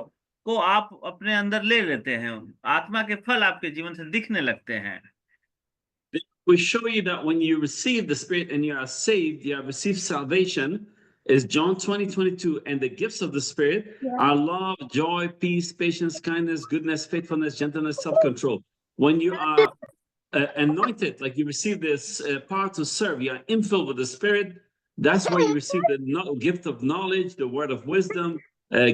को आप अपने अंदर ले लेते हैं। आत्मा के फल आपके जीवन से दिखने लगते हैं। We show you that when you receive the Spirit and you are saved, you have received salvation, is John 20:22, and the gifts of the Spirit are love, joy, peace, patience, kindness, goodness, faithfulness, gentleness, self-control. When you are anointed, like you receive this power to serve, you are infilled with the Spirit. That's where you receive the gift of knowledge, the word of wisdom,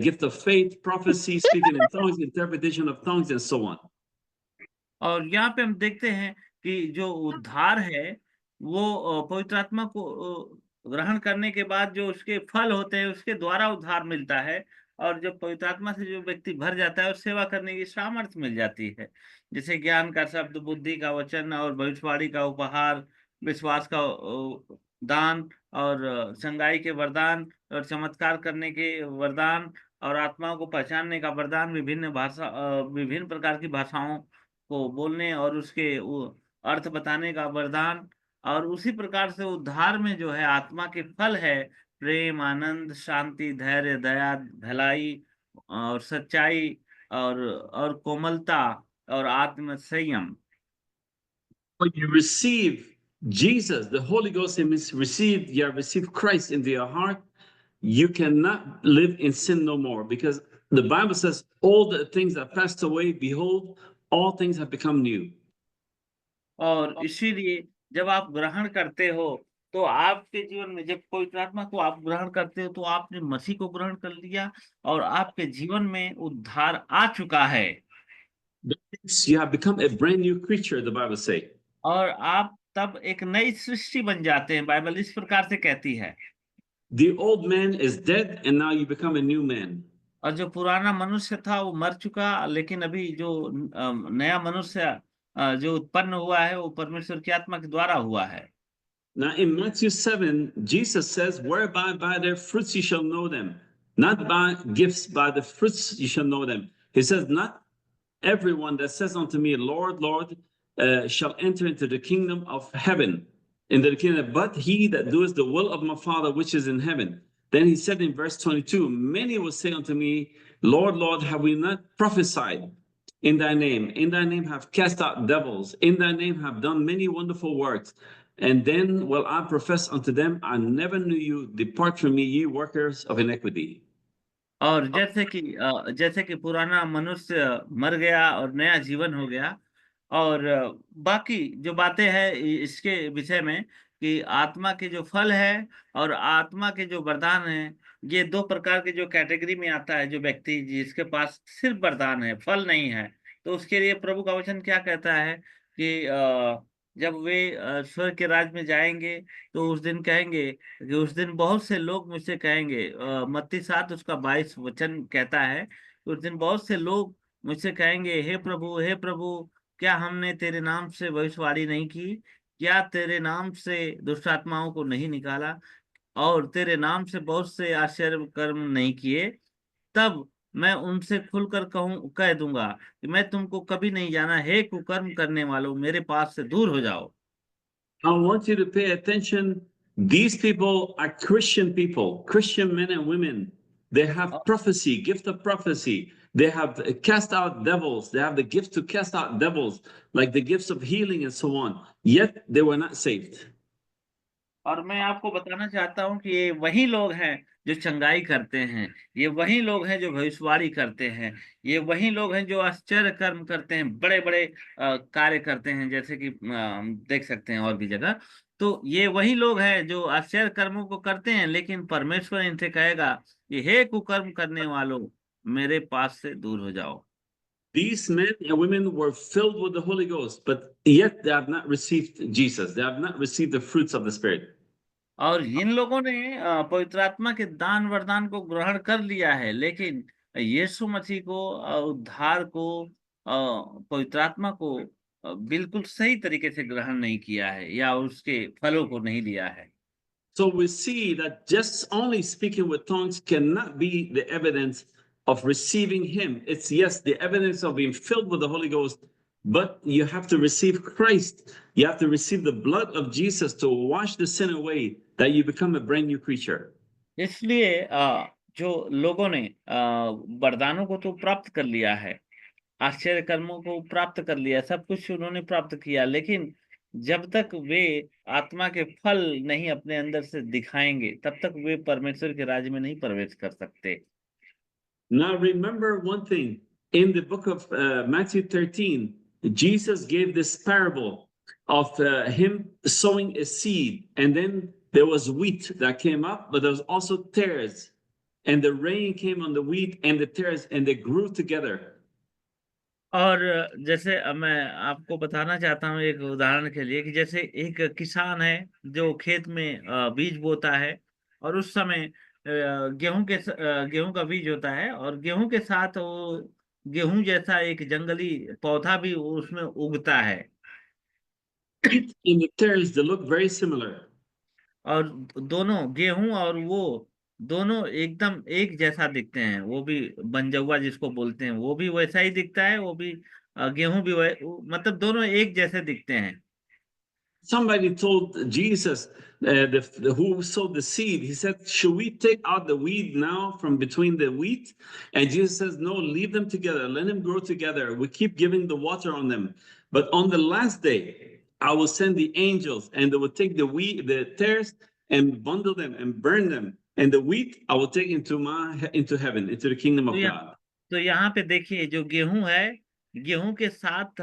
gift of faith, prophecy, speaking in tongues, interpretation of tongues, and so on. और यहाँ पे हम देखते हैं कि जो उद्धार है वो पवित्र आत्मा को ग्रहण करने के बाद जो उसके फल होते हैं उसके द्वारा उद्धार मिलता है। और जब पवित्र आत्मा से जो व्यक्ति भर जाता है और सेवा करने की सामर्थ्य मिल जाती है, जैसे ज्ञान का शब्द, बुद्धि का वचन और भविष्यवाणी का उपहार, विश्वास का दान और संगाई के वरदान और चमत्कार करने के वरदान और आत्माओं को पहचानने का वरदान, विभिन्न प्रकार की भाषाओं को बोलने और उसके अर्थ बताने का वरदान। और उसी प्रकार से उद्धार में जो है आत्मा के फल है प्रेम, आनंद, शांति, धैर्य, दया, भलाई और सच्चाई और कोमलता और आत्म संयम। When you receive Jesus, the Holy Ghost, you have received Christ into your heart, you cannot live in sin no more, because the Bible says all the things that passed away, behold, all things have become new. और इसीलिए जब आप ग्रहण करते हो तो आपके जीवन में, जब पवित्र आत्मा को आप ग्रहण करते हो तो आपने मसीह को ग्रहण कर लिया और आपके जीवन में उद्धार आ चुका है। You have become a brand new creature, the Bible says. और आप तब एक नई सृष्टि बन जाते हैं। बाइबल इस प्रकार से कहती है, The old man is dead and now you become a new man. और जो पुराना मनुष्य था वो मर चुका, लेकिन अभी जो नया मनुष्य जो उत्पन्न हुआ है वो परमेश्वर की आत्मा के द्वारा हुआ है। Now in Matthew 7, Jesus says, whereby by their fruits you shall know them, not by gifts, by the fruits you shall know them. He says, not everyone that says unto me, Lord, Lord, shall enter into the kingdom of heaven, into the kingdom, but he that doeth the will of my Father which is in heaven. Then he said in verse 22, many will say unto me, Lord, Lord, have we not prophesied in thy name? In thy name have cast out devils. In thy name have done many wonderful works. And then will I profess unto them, I never knew you. Depart from me, ye workers of iniquity. और जैसे कि पुराना मनुष्य मर गया और नया जीवन हो गया, और बाकी जो बातें हैं इसके विषय में कि आत्मा के जो फल है और आत्मा के जो वरदान है, ये दो प्रकार के जो कैटेगरी में आता है। जो व्यक्ति जिसके पास सिर्फ वरदान है, फल नहीं है, तो उसके लिए प्रभु का वचन क्या कहता है कि जब वे स्वर्ग के राज में जाएंगे तो उस दिन कहेंगे कि उस दिन बहुत से लोग मुझसे कहेंगे, मत्ती 7 उसका 22 वचन कहता है, उस दिन बहुत से लोग मुझसे कहेंगे, हे प्रभु, क्या हमने तेरे नाम से भविष्यवाणी नहीं की? क्या तेरे नाम से दुष्ट आत्माओं को नहीं निकाला? और तेरे नाम से बहुत से आश्चर्य कर्म नहीं किए? तब मैं उनसे खुलकर कह दूंगा कि मैं तुमको कभी नहीं जाना, हे कुकर्म करने वालों, मेरे पास से दूर हो जाओ। I want you to pay attention. These people are Christian people, Christian men and women. They have prophecy, gift of prophecy. They have cast out devils. They have the gift to cast out devils, like the gifts of healing and so on. Yet they were not saved. और मैं आपको बताना चाहता हूँ कि ये वही लोग हैं जो चंगाई करते हैं, ये वही लोग हैं जो भविष्यवाणी करते हैं, ये वही लोग हैं जो आश्चर्य कर्म करते हैं, बड़े बड़े कार्य करते हैं, जैसे कि देख सकते हैं और भी जगह। तो ये वही लोग हैं जो आश्चर्य कर्मों को करते हैं, लेकिन परमेश्वर इनसे कहेगा कि हे कुकर्म करने वालों, मेरे पास से दूर हो जाओ। These men and women were filled with the Holy Ghost, but yet they have not received Jesus. They have not received the fruits of the Spirit. और इन लोगों ने पवित्र आत्मा के दान वरदान को ग्रहण कर लिया है, लेकिन यीशु मसीह को, उद्धार को, पवित्र आत्मा को बिल्कुल सही तरीके से ग्रहण नहीं किया है, या उसके फलों को नहीं लिया है। So we see that just only speaking with tongues cannot be the evidence of receiving Him. It's, yes, the evidence of being filled with the Holy Ghost, but you have to receive Christ. You have to receive the blood of Jesus to wash the sin away, that you become a brand new creature. इसलिए जो लोगों ने वरदानों को तो प्राप्त कर लिया है, आश्चर्य कर्मों को प्राप्त कर लिया, सब कुछ उन्होंने प्राप्त किया, लेकिन जब तक वे आत्मा के फल नहीं अपने अंदर से दिखाएंगे, तब तक वे परमेश्वर के राज्य में नहीं प्रवेश कर सकते। Now remember one thing, in the book of Matthew 13, Jesus gave this parable of him sowing a seed, and then there was wheat that came up, but there was also tares, and the rain came on the wheat and the tares, and they grew together. और जैसे मैं आपको बताना चाहता हूँ एक उदाहरण के लिए, कि जैसे एक किसान है जो खेत में बीज बोता है, और उस समय गेहूं का बीज होता है, और गेहूं के साथ वो गेहूं जैसा एक जंगली पौधा भी उसमें उगता है। Wheat and the tares, they look very similar. और दोनों गेहूं और वो दोनों एकदम एक जैसा दिखते हैं। वो भी बंजौआ जिसको बोलते हैं, वो भी वैसा ही दिखता है, वो भी गेहूं भी मतलब दोनों एक जैसे दिखते हैं। Somebody told Jesus, who sowed the seed, he said, should we take out the weed now from between the wheat? And Jesus says, no, leave them together. Let them grow together. We keep giving the water on them. But on the last day, I will send the angels, and they will take the tares, and bundle them and burn them. And the wheat I will take into heaven, into the kingdom of God. तो यहाँ पे देखिए, जो गेहूं है, गेहूं के साथ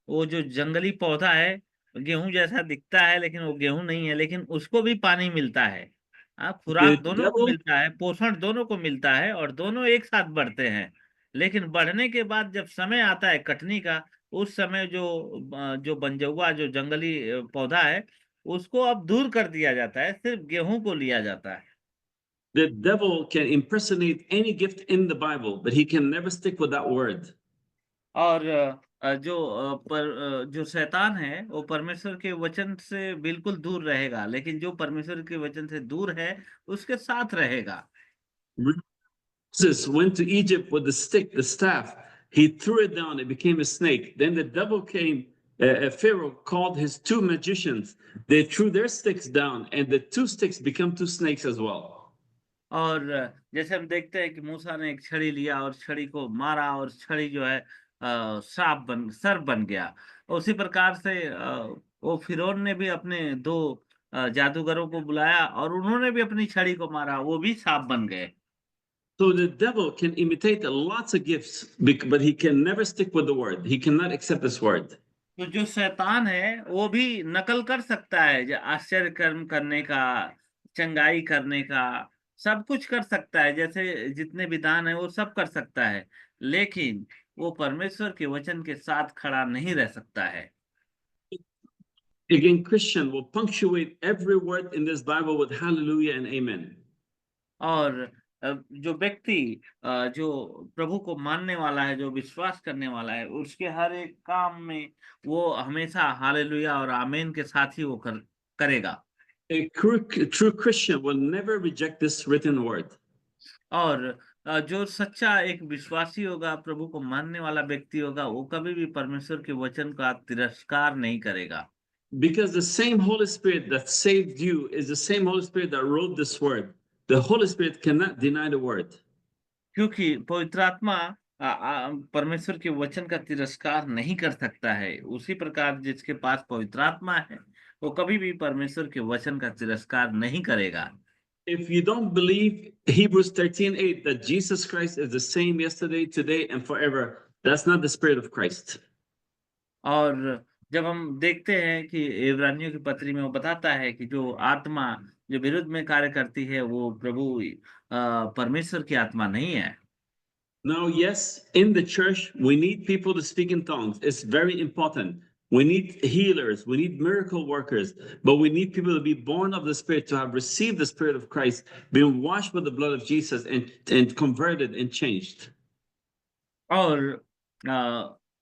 वो जो जंगली पौधा है, गेहूं जैसा दिखता है, लेकिन वो गेहूं नहीं है, लेकिन उसको भी पानी मिलता है, खुराक The दोनों को devil मिलता है, पोषण दोनों को मिलता है, और दोनों एक साथ बढ़ते हैं। लेकिन बढ़ने के बाद जब समय आता है कटनी का, उस समय जो बंजौआ, जो जंगली पौधा है, उसको अब दूर कर दिया जाता है, सिर्फ गेहूं को लिया जाता है। The devil can impersonate any gift in the Bible, but he can never stick with that word. और जो शैतान है वो परमेश्वर के वचन से बिल्कुल दूर रहेगा, लेकिन जो परमेश्वर के वचन से दूर है उसके साथ रहेगा। Moses went to Egypt with the stick, the staff. He threw it down, it became a snake. Then the devil came, Pharaoh called his two magicians. They threw their sticks down, and the two sticks became two snakes as well. और जैसे हम देखते हैं कि मूसा ने एक छड़ी लिया और छड़ी को मारा, और छड़ी जो है सर्प बन गया। उसी प्रकार से वो फिरौन ने भी अपने दो जादूगरों को बुलाया, और उन्होंने भी अपनी छड़ी को मारा, वो भी सांप बन गए। So the devil can imitate lots of gifts, but he can never stick with the word. He cannot accept this word. तो जो शैतान है वो भी नकल कर सकता है, जो आश्चर्य कर्म करने का, चंगाई करने का, सब कुछ कर सकता है, जैसे जितने विधान है वो सब कर सकता है, लेकिन वो परमेश्वर के वचन के साथ खड़ा नहीं रह सकता है। Again, Christian will punctuate every word in this Bible with hallelujah and amen. और जो व्यक्ति जो प्रभु को मानने वाला है, जो विश्वास करने वाला है, उसके हर एक काम में वो हमेशा हालेलुया और आमीन के साथ ही वो करेगा। A true Christian will never reject this written word. और जो सच्चा एक विश्वासी होगा, प्रभु को मानने वाला व्यक्ति होगा, वो कभी भी परमेश्वर के वचन का तिरस्कार नहीं करेगा। Because the same Holy Spirit that saved you is the same Holy Spirit that wrote this word. The Holy Spirit cannot deny the word. क्योंकि पवित्र आत्मा परमेश्वर के वचन का तिरस्कार नहीं कर सकता है। उसी प्रकार जिसके पास पवित्र आत्मा है वो कभी भी परमेश्वर के वचन का तिरस्कार नहीं करेगा। If you don't believe Hebrews 13:8 that Jesus Christ is the same yesterday, today, and forever, that's not the Spirit of Christ. और जब हम देखते हैं कि इब्रानियों की पत्री में वो बताता है कि जो आत्मा जो विरुद्ध में कार्य करती है वो प्रभु परमेश्वर की आत्मा नहीं है। Now, yes, in the church, we need people to speak in tongues. It's very important. We need healers, we need miracle workers, but we need people to be born of the Spirit, to have received the Spirit of Christ, been washed with the blood of Jesus, and converted and changed. और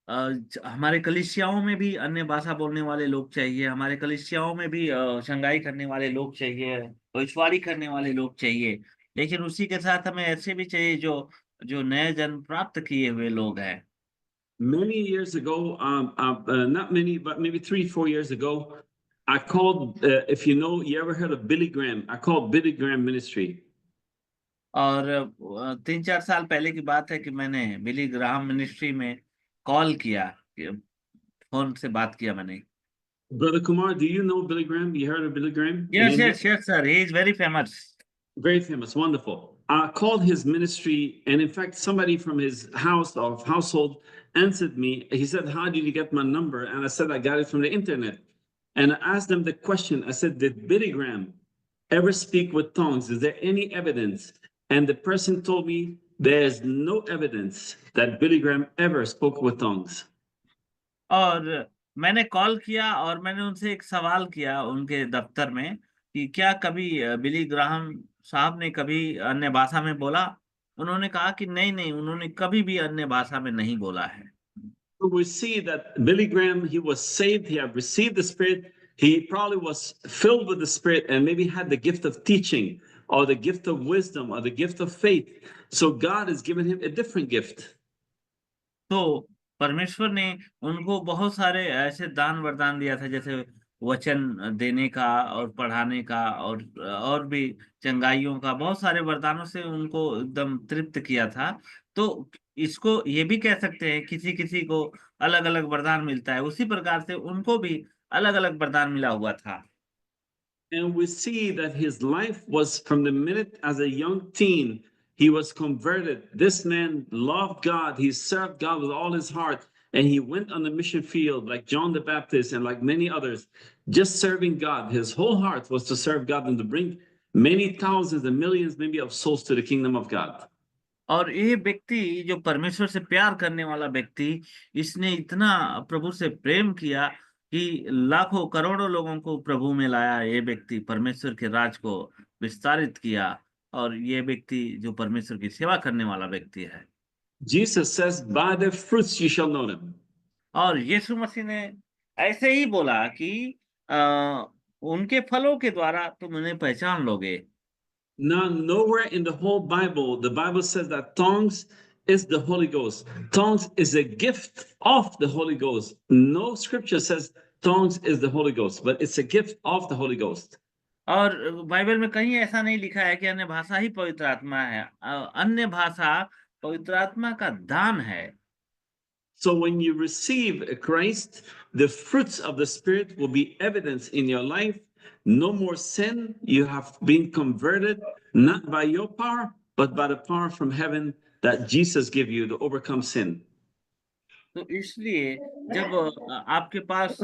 हमारे कलीसियाओं में भी अन्य भाषा बोलने वाले लोग चाहिए, हमारे कलीसियाओं में भी शंगाई करने वाले लोग चाहिए, भविष्यवाणी करने वाले लोग चाहिए, लेकिन उसी के साथ हमें ऐसे भी चाहिए जो नए जन्म प्राप्त किए हुए लोग हैं। Many years ago, not many, but maybe 3-4 years ago, I called, if you know, you ever heard of Billy Graham? I called Billy Graham Ministry. और 3-4 साल पहले की बात है कि मैंने बिली ग्राहम मिनिस्ट्री में कॉल किया, फोन से बात किया मैंने। Brother Kumar, do you know Billy Graham? You heard of Billy Graham? Yes, sir. He is very famous. Very famous, wonderful. I called his ministry, and in fact, somebody from his house or household answered me. He said, "How did you get my number?" And I said, "I got it from the internet." And I asked them the question. I said, "Did Billy Graham ever speak with tongues? Is there any evidence?" And the person told me, "There's no evidence that Billy Graham ever spoke with tongues." और मैंने call किया और मैंने उनसे एक सवाल किया उनके दफ्तर में कि क्या कभी बिली ग्राहम साहब ने कभी अन्य भाषा में बोला? उन्होंने कहा कि नहीं, उन्होंने कभी भी अन्य भाषा में नहीं बोला है। So we see that Billy Graham, he was saved, he had received the Spirit, he probably was filled with the Spirit and maybe had the gift of teaching or the gift of wisdom or the gift of faith. So God has given him a different gift. तो परमेश्वर ने उनको बहुत सारे ऐसे दान वरदान दिया था, जैसे वचन देने का और पढ़ाने का और भी चंगाइयों का, बहुत सारे वरदानों से उनको एकदम तृप्त किया था। तो इसको ये भी कह सकते हैं किसी किसी को अलग अलग वरदान मिलता है, उसी प्रकार से उनको भी अलग अलग वरदान मिला हुआ था। And we see that his life was from the minute as a young teen, he was converted. This man loved God, he served God with all his heart, and he went on the mission field like John the Baptist and like many others, just serving God. His whole heart was to serve God and to bring many thousands and millions maybe of souls to the kingdom of God. और ये व्यक्ति जो परमेश्वर से प्यार करने वाला व्यक्ति, इसने इतना प्रभु से प्रेम किया कि लाखों करोड़ों लोगों को प्रभु में लाया। ये व्यक्ति परमेश्वर के राज को विस्तारित किया और ये व्यक्ति जो परमेश्वर की सेवा करने वाला व्यक्ति है। Jesus says, "By their fruits you shall know them." और यीशु मसीह ने ऐसे ही बोला कि उनके फलों के द्वारा तुम उन्हें पहचान लोगे। Now, nowhere in the whole Bible, the Bible says that tongues is the Holy Ghost. Tongues is a gift of the Holy Ghost. No scripture says tongues is the Holy Ghost, but it's a gift of the Holy Ghost. और Bible में कहीं ऐसा नहीं लिखा है कि अन्य भाषा ही पवित्र आत्मा है। अन्य भाषा पवित्र आत्मा का दान है। So when you receive Christ, the fruits of the Spirit will be evidence in your life. No more sin. You have been converted, not by your power, but by the power from heaven that Jesus gave you to overcome sin. तो इसलिए जब आपके पास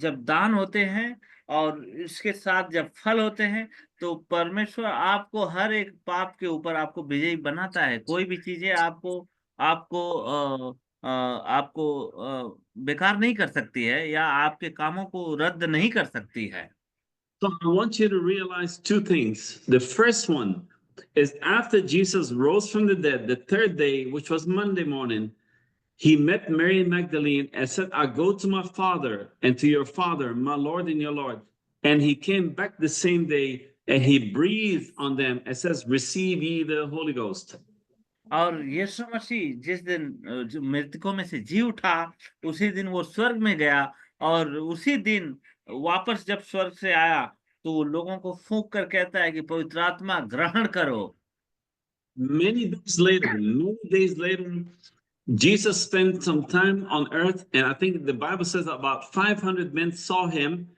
जब दान होते हैं और इसके साथ जब फल होते हैं, तो परमेश्वर आपको हर एक पाप के ऊपर आपको विजयी बनाता है। कोई भी चीजें आपको आपको आपको बेकार नहीं कर सकती है या आपके कामों को रद्द नहीं कर सकती है। So I want you to realize two things. The first one is after Jesus rose from the dead, the third day, which was Monday morning, he met Mary Magdalene and said, "I go to my Father and to your Father, my Lord and your Lord." And he came back the same day and he breathed on them and says, "Receive ye the Holy Ghost." और यीशु मसीह जिस दिन जो मृतकों में से जी उठा, उसी दिन वो स्वर्ग में गया और उसी दिन वापस जब स्वर्ग से आया तो वो लोगों को फूंक कर कहता है कि पवित्र आत्मा ग्रहण करो। many days later, Jesus spent some time on earth, and I think the Bible says about 500 men saw him.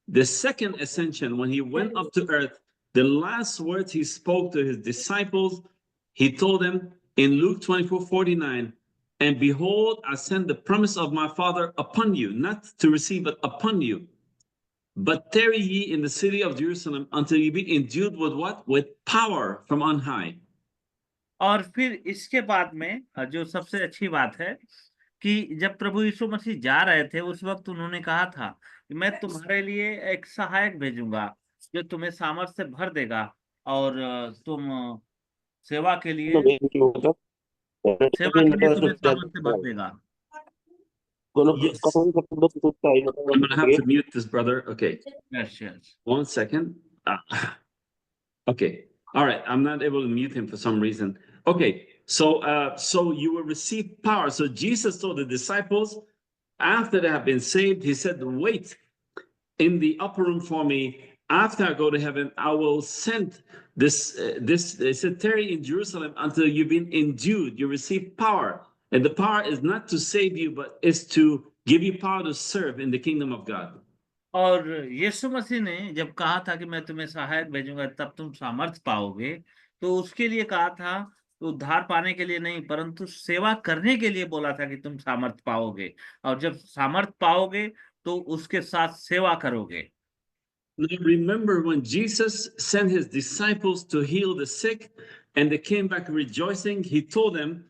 The second ascension, when he went up to earth, the last words he spoke to his disciples, he told them in Luke 24:49, and behold, I send the promise of my Father upon you, not to receive, but upon you. But tarry ye in the city of Jerusalem until ye be endued with what? With power from on high. और फिर इसके बाद में जो सबसे अच्छी बात है कि जब प्रभु यीशु मसीह जा रहे थे उस वक्त उन्होंने कहा था कि मैं तुम्हारे लिए एक सहायक भेजूंगा जो तुम्हें सामर्थ से भर देगा और तुम सेवा के लिए तुम्हें सामर्थ से भर देगा। Yes. I'm gonna have to mute this brother. Okay. Yes, yes. 1 second. Okay. All right. I'm not able to mute him for some reason. Okay. So you will receive power. So Jesus told the disciples after they have been saved, he said, wait in the upper room for me. After I go to heaven, I will send this. They said, tarry in Jerusalem until you've been endued. You receive power. And the power is not to save you, but is to give you power to serve in the kingdom of God. और यीशु मसीह ने जब कहा था कि मैं तुम्हें सहायक भेजूंगा तब तुम सामर्थ पाओगे, तो उसके लिए कहा था उद्धार पाने के लिए नहीं परंतु सेवा करने के लिए बोला था कि तुम सामर्थ पाओगे, और जब सामर्थ पाओगे तो उसके साथ सेवा करोगे। Now remember when Jesus sent his disciples to heal the sick and they came back rejoicing, he told them,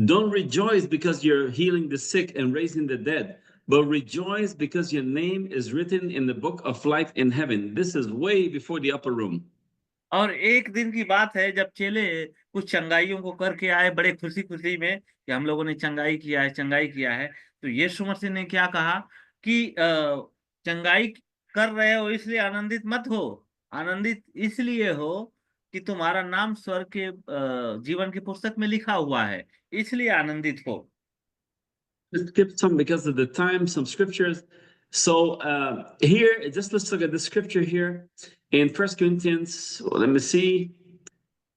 don't rejoice because you're healing the sick and raising the dead, but rejoice because your name is written in the book of life in heaven. This is way before the upper room. और एक दिन की बात है जब चेले कुछ चंगाइयों को करके आए बड़े खुशी खुशी में कि हम लोगों ने चंगाई किया है, तो यीशु मसीह ने क्या कहा कि चंगाई कर रहे हो इसलिए आनंदित मत हो, आनंदित इसलिए हो कि तुम्हारा नाम स्वर्ग के जीवन की पुस्तक में लिखा हुआ है, इसलिए आनंदित हो। Let's skip some because of the time, some scriptures. So here, just let's look at the scripture here in 1 Corinthians. Well, let me see.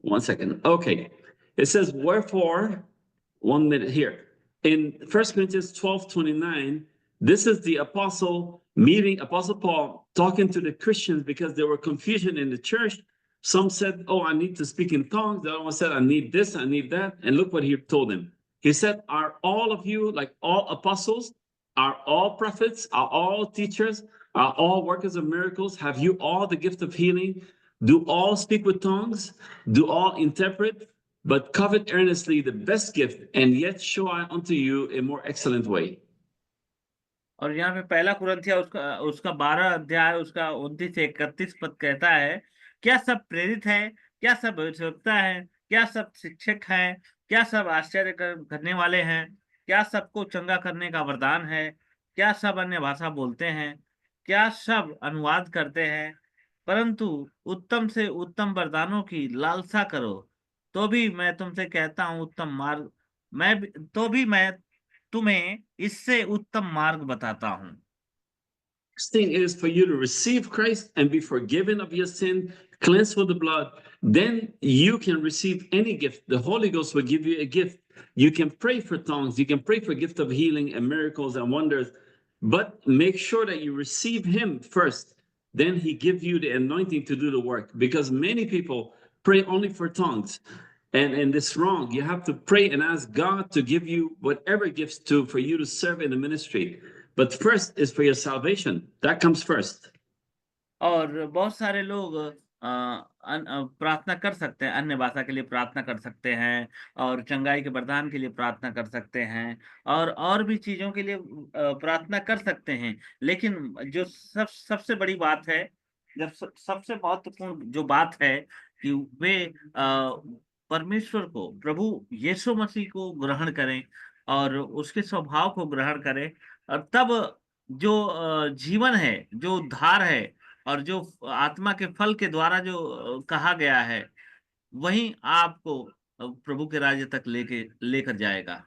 1 second. Okay. It says, wherefore, 1 minute here. In 1 Corinthians 12:29, this is the apostle Paul talking to the Christians because there were confusion in the church. Some said, oh, I need to speak in tongues. The other one said, I need this, I need that. And look what he told them. He said, are all of you, like all apostles, are all prophets, are all teachers, are all workers of miracles? Have you all the gift of healing? Do all speak with tongues? Do all interpret? But covet earnestly the best gift, and yet show I unto you a more excellent way. और यहाँ पे पहला कुरिन्थिया उसका 12 अध्याय उसका 29 से 31 पद कहता है, क्या सब प्रेरित हैं? क्या सब भविष्यवक्ता हैं? क्या सब शिक्षक हैं? क्या सब आश्चर्य करने वाले हैं? क्या सबको चंगा करने का वरदान है? क्या सब अन्य भाषा बोलते हैं? क्या सब अनुवाद करते हैं? परंतु उत्तम से उत्तम वरदानों की लालसा करो, तो भी मैं तुमसे कहता हूँ उत्तम मार्ग मैं तुम्हें इससे उत्तम मार्ग बताता हूँ। Next thing is for you to receive Christ and be forgiven of your sin, cleansed with the blood. Then you can receive any gift. The Holy Ghost will give you a gift. You can pray for tongues. You can pray for gift of healing and miracles and wonders. But make sure that you receive Him first. Then He gives you the anointing to do the work. Because many people pray only for tongues. And it's wrong. You have to pray and ask God to give you whatever gifts for you to serve in the ministry. But first is for your salvation. That comes first. और बहुत सारे लोग प्रार्थना कर सकते हैं, अन्य भाषा के लिए प्रार्थना कर सकते हैं और चंगाई के वरदान के लिए प्रार्थना कर सकते हैं और भी चीजों के लिए प्रार्थना कर सकते हैं। लेकिन जो सबसे बड़ी बात है, जब सबसे महत्वपूर्ण जो बात है कि वे परमेश्वर को, प्रभु यीशु मसीह को ग्रहण करें और उसके स्वभाव को ग्रहण करें, और तब जो जीवन है, जो उद्धार है और जो आत्मा के फल के द्वारा जो कहा गया है, वही आपको प्रभु के राज्य तक लेकर जाएगा।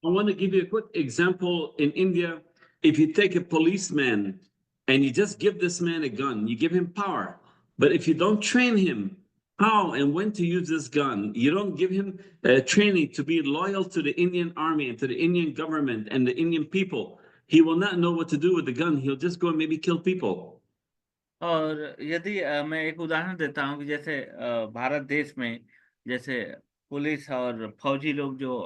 I want to give you a quick example in India. if you take a policeman and you just give this man a gun, you give him power. But if you don't train him how and when to use this gun, you don't give him training to be loyal to the Indian army and to the Indian government and the Indian people, he will not know what to do with the gun. He'll just go and maybe kill people. और यदि मैं एक उदाहरण देता हूँ कि जैसे भारत देश में जैसे पुलिस और फौजी लोग जो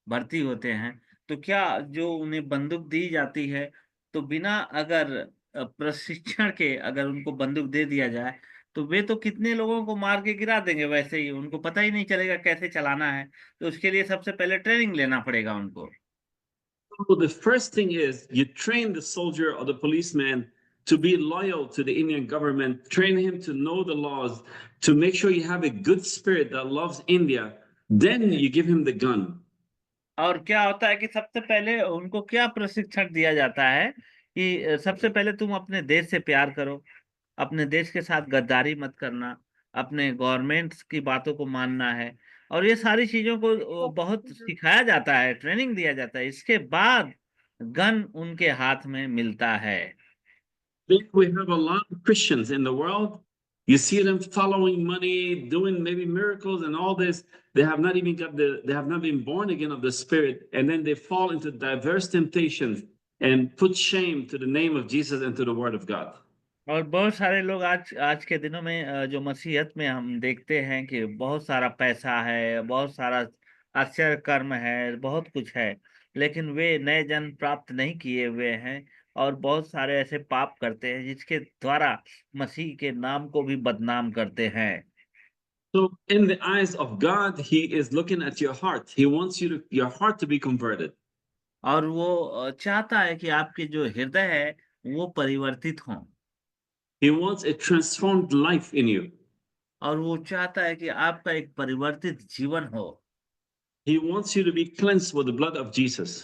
भर्ती होते हैं, तो क्या जो उन्हें बंदूक दी जाती है, तो बिना अगर प्रशिक्षण के अगर उनको बंदूक दे दिया जाए, तो वे तो कितने लोगों को मार के गिरा देंगे वैसे ही, उनको पता ही नहीं चलेगा कैसे चलाना है। तो उसके लिए सबसे पहले ट्रेनिंग लेना पड़ेगा उनको। So the first thing is you train the soldier or the policeman to be loyal to the Indian government, train him to know the laws, to make sure you have a good spirit that loves India. Then you give him the gun. और क्या होता है कि सबसे पहले उनको क्या प्रशिक्षण दिया जाता है कि सबसे पहले तुम अपने देश से प्यार करो, अपने देश के साथ गद्दारी मत करना, अपने गवर्नमेंट्स की बातों को मानना है, और ये सारी चीजों को बहुत सिखाया जाता है, ट्रेनिंग दिया जाता है। इसके बाद गन उनके हाथ में मिलता है। We have a lot of Christians in the world. You see them following money, doing maybe miracles and all this. They have not been born again of the Spirit, and then they fall into diverse temptations and put shame to the name of Jesus and to the Word of God. और बहुत सारे लोग आज के दिनों में जो मसीहत में हम देखते हैं कि बहुत सारा पैसा है, बहुत सारा आश्चर्य कर्म है, बहुत कुछ है, लेकिन वे नए जन्म प्राप्त नहीं किए हुए हैं और बहुत सारे ऐसे पाप करते हैं जिसके द्वारा मसीह के नाम को भी बदनाम करते हैं। So in the eyes of God, He is looking at your heart. He wants your heart to be converted. और वो चाहता है कि आपके जो हृदय है वो परिवर्तित हों। He wants a transformed life in you. और वो चाहता है कि आपका एक परिवर्तित जीवन हो। He wants you to be cleansed with the blood of Jesus.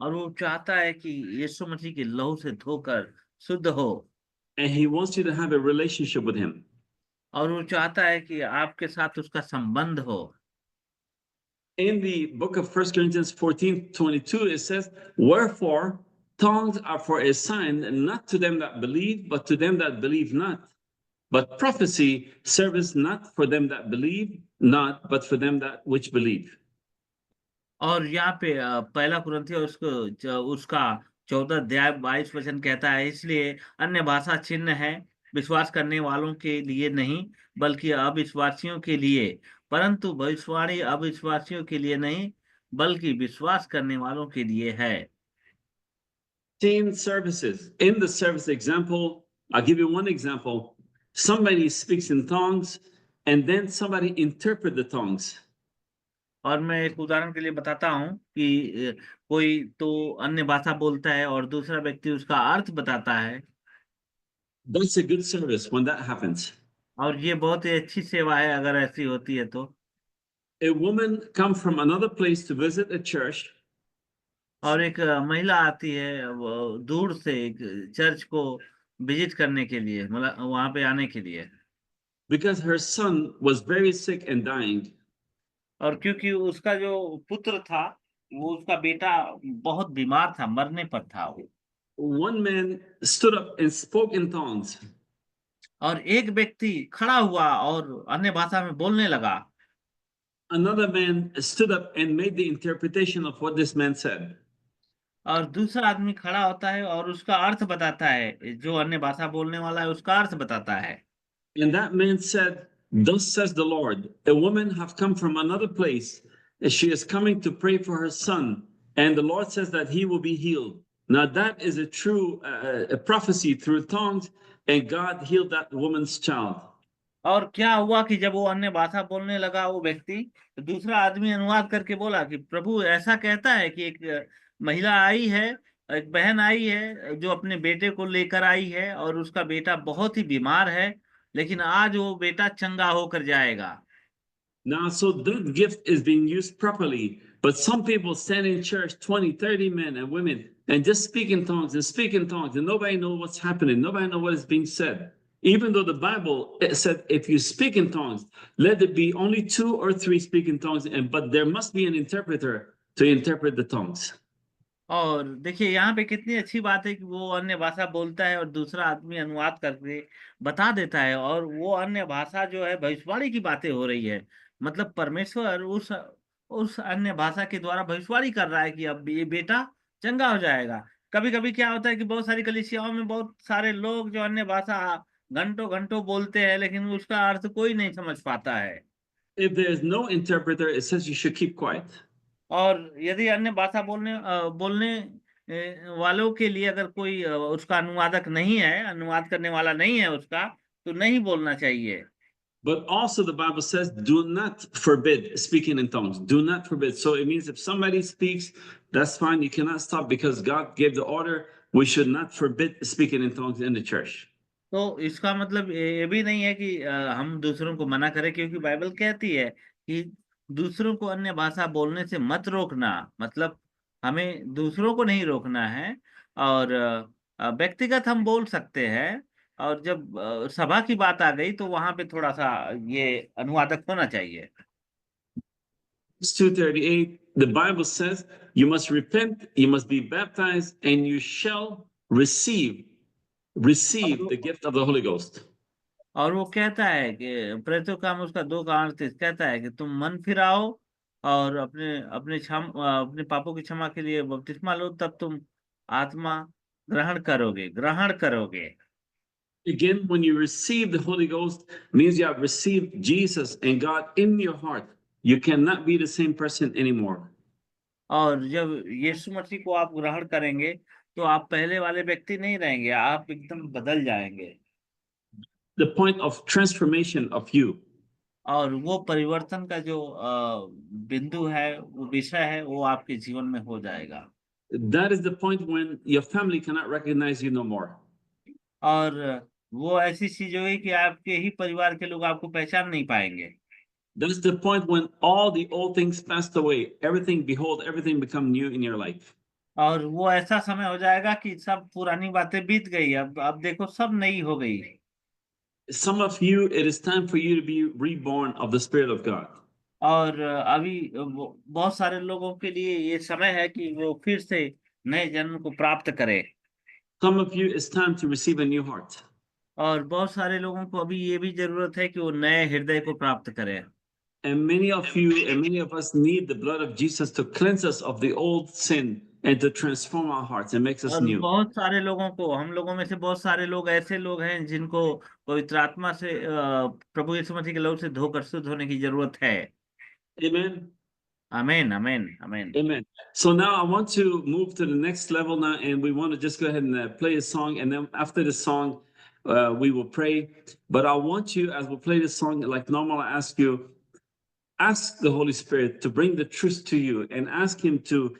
और वो चाहता है कि यीशु मसीह के लहू से धोकर शुद्ध हो। And He wants you to have a relationship with Him. और वो चाहता है कि आपके साथ उसका संबंध हो। In the book of 1 Corinthians 14:22, it says, "Wherefore tongues are for a sign, not to them that believe, but to them that believe not. But prophecy serveth not for them that believe not, but for them that which believe." और यहाँ पे पहला कुरिन्थियों उसका 14 अध्याय 22 वचन कहता है, इसलिए अन्य भाषा चिन्ह है विश्वास करने वालों के लिए नहीं, बल्कि अविश्वासियों के लिए, परंतु भविष्यवाणी अविश्वासियों के लिए नहीं, बल्कि विश्वास करने वालों के लिए है। 10 services. In the service example, I'll give you one example. Somebody speaks in tongues, and then somebody interpret the tongues. और मैं एक उदाहरण के लिए बताता हूँ कि कोई तो अन्य भाषा बोलता है और दूसरा व्यक्ति उसका अर्थ बताता है। That's a good service when that happens. और ये बहुत ही अच्छी सेवा है अगर ऐसी होती है तो। A woman come from another place to visit a church. और एक महिला आती है वो दूर से एक चर्च को विजिट करने के लिए, मतलब वहां पे आने के लिए। Because her son was very sick and dying. और क्योंकि उसका जो पुत्र था वो उसका बेटा बहुत बीमार था, मरने पर था वो। One man stood up and spoke in tongues. और एक व्यक्ति खड़ा हुआ और अन्य भाषा में बोलने लगा। Another man stood up and made the interpretation of what this man said. और दूसरा आदमी खड़ा होता है और उसका अर्थ बताता है, जो अन्य भाषा बोलने वाला है उसका अर्थ बताता है। And that man said, "Thus says the Lord, a woman have come from another place, and she is coming to pray for her son, and the Lord says that he will be healed." Now that is a true a prophecy through tongues, and God healed that woman's child. और क्या हुआ कि जब वो अन्य भाषा बोलने लगा वो व्यक्ति, तो दूसरा आदमी अनुवाद करके बोला कि प्रभु ऐसा कहता है कि एक महिला आई है, एक बहन आई है जो अपने बेटे को लेकर आई है और उसका बेटा बहुत ही बीमार है, लेकिन आज वो बेटा चंगा होकर जाएगा। Now, so that gift is being used properly, but some people stand in church, 20, 30 men and women, and just speak in tongues and speak in tongues, and nobody knows what's happening. Nobody knows what is being said. Even though the Bible said, if you speak in tongues, let it be only 2 or 3 speak in tongues, but there must be an interpreter to interpret the tongues. और देखिए यहाँ पे कितनी अच्छी बात है कि वो अन्य भाषा बोलता है और दूसरा आदमी अनुवाद करके बता देता है, और वो अन्य भाषा जो है भविष्यवाणी की बातें हो रही है। मतलब परमेश्वर उस अन्य भाषा के द्वारा भविष्यवाणी कर रहा है कि अब ये बेटा चंगा हो जाएगा। कभी कभी क्या होता है कि बहुत सारी कलीसियाओं में बहुत सारे लोग जो अन्य भाषा घंटों घंटों बोलते हैं, लेकिन उसका अर्थ कोई नहीं समझ पाता है। If there is no interpreter, it says you should keep quiet. और यदि अन्य भाषा बोलने वालों के लिए अगर कोई उसका अनुवादक नहीं है, अनुवाद करने वाला नहीं है उसका, तो नहीं बोलना चाहिए। But also the Bible says, do not forbid speaking in tongues. Do not forbid. So it means if somebody speaks, that's fine. You cannot stop because God gave the order. We should not forbid speaking in tongues in the church. तो इसका मतलब ये भी नहीं है कि हम दूसरों को मना करें, क्योंकि बाइबल कहती है कि दूसरों को अन्य भाषा बोलने से मत रोकना। मतलब हमें दूसरों को नहीं रोकना है, और व्यक्तिगत हम बोल सकते हैं। और जब सभा की बात आ गई तो वहां पे थोड़ा सा ये अनुवादक होना चाहिए। Acts 2:38, the Bible says, you must repent, you must be baptized, and you shall receive the gift of the Holy Ghost. और वो कहता है कि प्रेरितों का काम उसका 2 का 38 कहता है कि तुम मन फिराओ और अपने अपने पापों की क्षमा के लिए बपतिस्मा लो, तब तुम आत्मा ग्रहण करोगे। Again, when you receive the Holy Ghost, means you have received Jesus and God in your heart. You cannot be the same person anymore. और जब यीशु मसीह को आप ग्रहण करेंगे तो आप पहले वाले व्यक्ति नहीं रहेंगे, आप एकदम बदल जाएंगे। The point of transformation of you. और वो परिवर्तन का जो बिंदु है, वो विषय है, वो आपके जीवन में हो जाएगा। That is the point when your family cannot recognize you no more. और वो ऐसी चीज होगी कि आपके ही परिवार के लोग आपको पहचान नहीं पाएंगे। That is the point when all the old things passed away. Behold, everything become new in your life. और वो ऐसा समय हो जाएगा कि सब पुरानी बातें बीत गई, अब देखो सब नई हो गई। Some of you, it is time for you to be reborn of the Spirit of God. और अभी बहुत सारे लोगों के लिए ये समय है कि वो फिर से नए जन्म को प्राप्त करें। Some of you, it's time to receive a new heart. और बहुत सारे लोगों को अभी ये भी जरूरत है कि वो नए हृदय को प्राप्त करें। And many of you and many of us need the blood of Jesus to cleanse us of the old sin and to transform our hearts and makes us और new. बहुत सारे लोगों को, हम लोगों में से बहुत सारे लोग ऐसे लोग हैं जिनको पवित्र आत्मा से प्रभु यीशु मसीह के लहू से धोकर शुद्ध होने की जरूरत है। Amen. आमीन, आमीन, आमीन। Amen. So now I want to move to the next level now, and we want to just go ahead and play a song, and then after the song, we will pray. But I want you, as we play this song, like normal, I ask you, ask the Holy Spirit to bring the truth to you, and ask Him to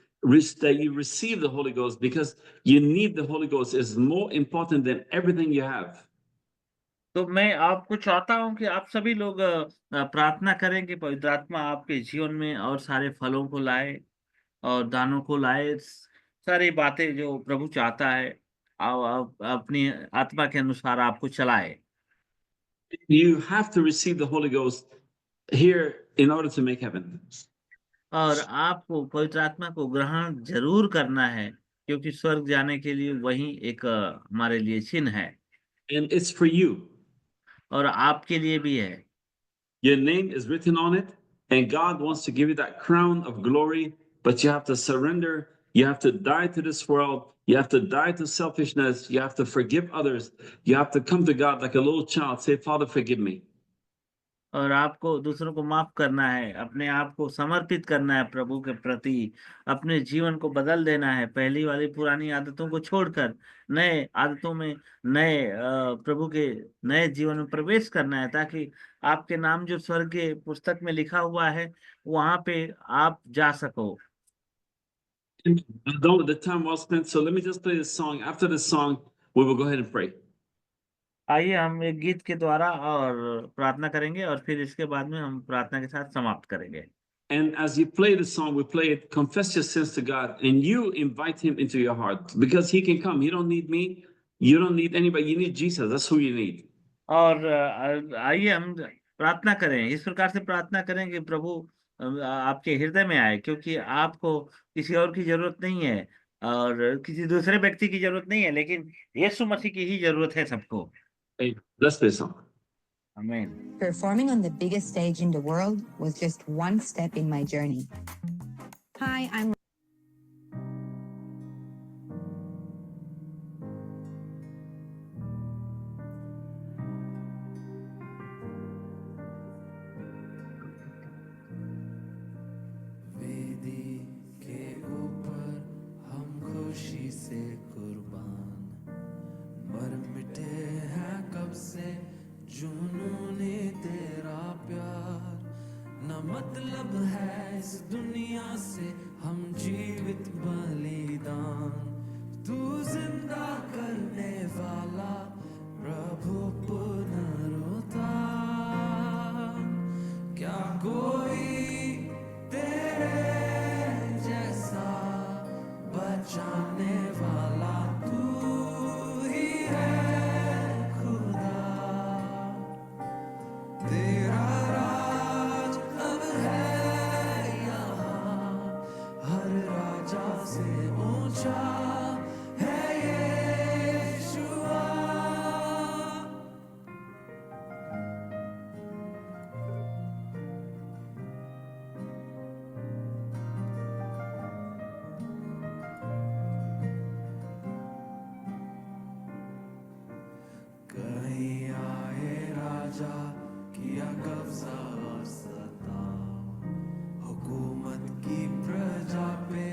that you receive the Holy Ghost, because you need the Holy Ghost. Is more important than everything you have. तो मैं आपको चाहता हूं कि आप सभी लोग प्रार्थना करें कि पवित्र आत्मा आपके जीवन में और सारे फलों को लाए और दानों को लाए, सारी बातें जो प्रभु चाहता है आप अपनी आत्मा के अनुसार आपको चलाए। You have to receive the Holy Ghost here in order to make heaven. और आपको पवित्र आत्मा को ग्रहण जरूर करना है, क्योंकि स्वर्ग जाने के लिए वही एक हमारे लिए चिन्ह है, And it's for you. और आपके लिए भी है। Your name is written on it, and God wants to give you that crown of glory, but you have to surrender. You have to die to this world. You have to die to selfishness. You have to forgive others. You have to come to God like a little child, say, Father, forgive me. और आपको दूसरों को माफ करना है, अपने आप को समर्पित करना है प्रभु के प्रति, अपने जीवन को बदल देना है, पहली वाली पुरानी आदतों को छोड़कर नए आदतों में, नए प्रभु के नए जीवन में प्रवेश करना है, ताकि आपके नाम जो स्वर्ग के पुस्तक में लिखा हुआ है वहां पे आप जा सको। The time well spent. So let me just play this song. After this song, we will go ahead and pray. आइए हम एक गीत के द्वारा और प्रार्थना करेंगे, और फिर इसके बाद में हम प्रार्थना के साथ समाप्त करेंगे। And as you play the song, we play it, confess your sins to God, and you invite Him into your heart, because He can come. You don't need me. You don't need anybody. You need Jesus. That's who you need. और आइए हम प्रार्थना करें, इस प्रकार से प्रार्थना करें कि प्रभु आपके हृदय में आए, क्योंकि आपको किसी और की जरूरत नहीं है। और किसी दूसरे व्यक्ति की जरूरत नहीं है, लेकिन यीशु मसीह की ही जरूरत है सबको। Hey, let's play a song. आमीन। Performing on the biggest stage in the world was just one step in my journey. Hi, I'm वेदी के ऊपर हम खुशी से कुर्बान, मर मिटे हैं कब से जुनूने तेरा प्यार। न मतलब है इस दुनिया से हम जीवित बलिदान, तू जिंदा करने वाला प्रभु पुनरुत्थान। क्या कोई तेरे जैसा बचाने वाला, तू ही है खुदा। तेरा राज अब है यहाँ, हर राजा से ऊंचा है यीशुआ। कहीं आए राजा, किया कब्जा और सता, हुकूमत की प्रजा पे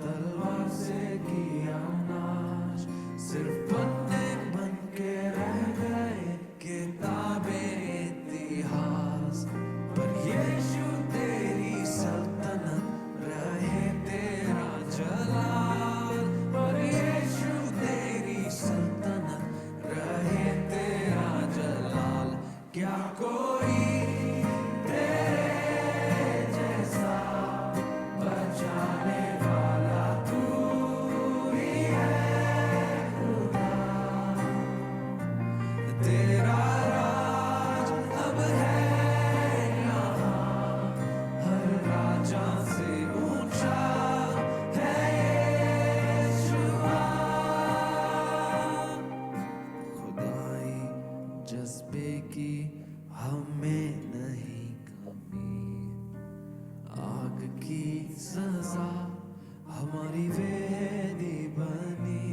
तलवार से किया नाश। सिर्फ पन्ने बन के रह गए किताबे इतिहास, पर यीशु तेरी सल्तनत रहे तेरा जलाल। पर यीशु तेरी सल्तनत रहे तेरा जलाल। क्या कोई तेरे जैसा बचाने वाला, तू ही है खुदा। तेरा राज अब है यहाँ, हर राजा से ऊंचा है यीशुआ। खुदाई जज्बे की हमें नहीं कमी, आग की सजा हमारी वेदी बनी।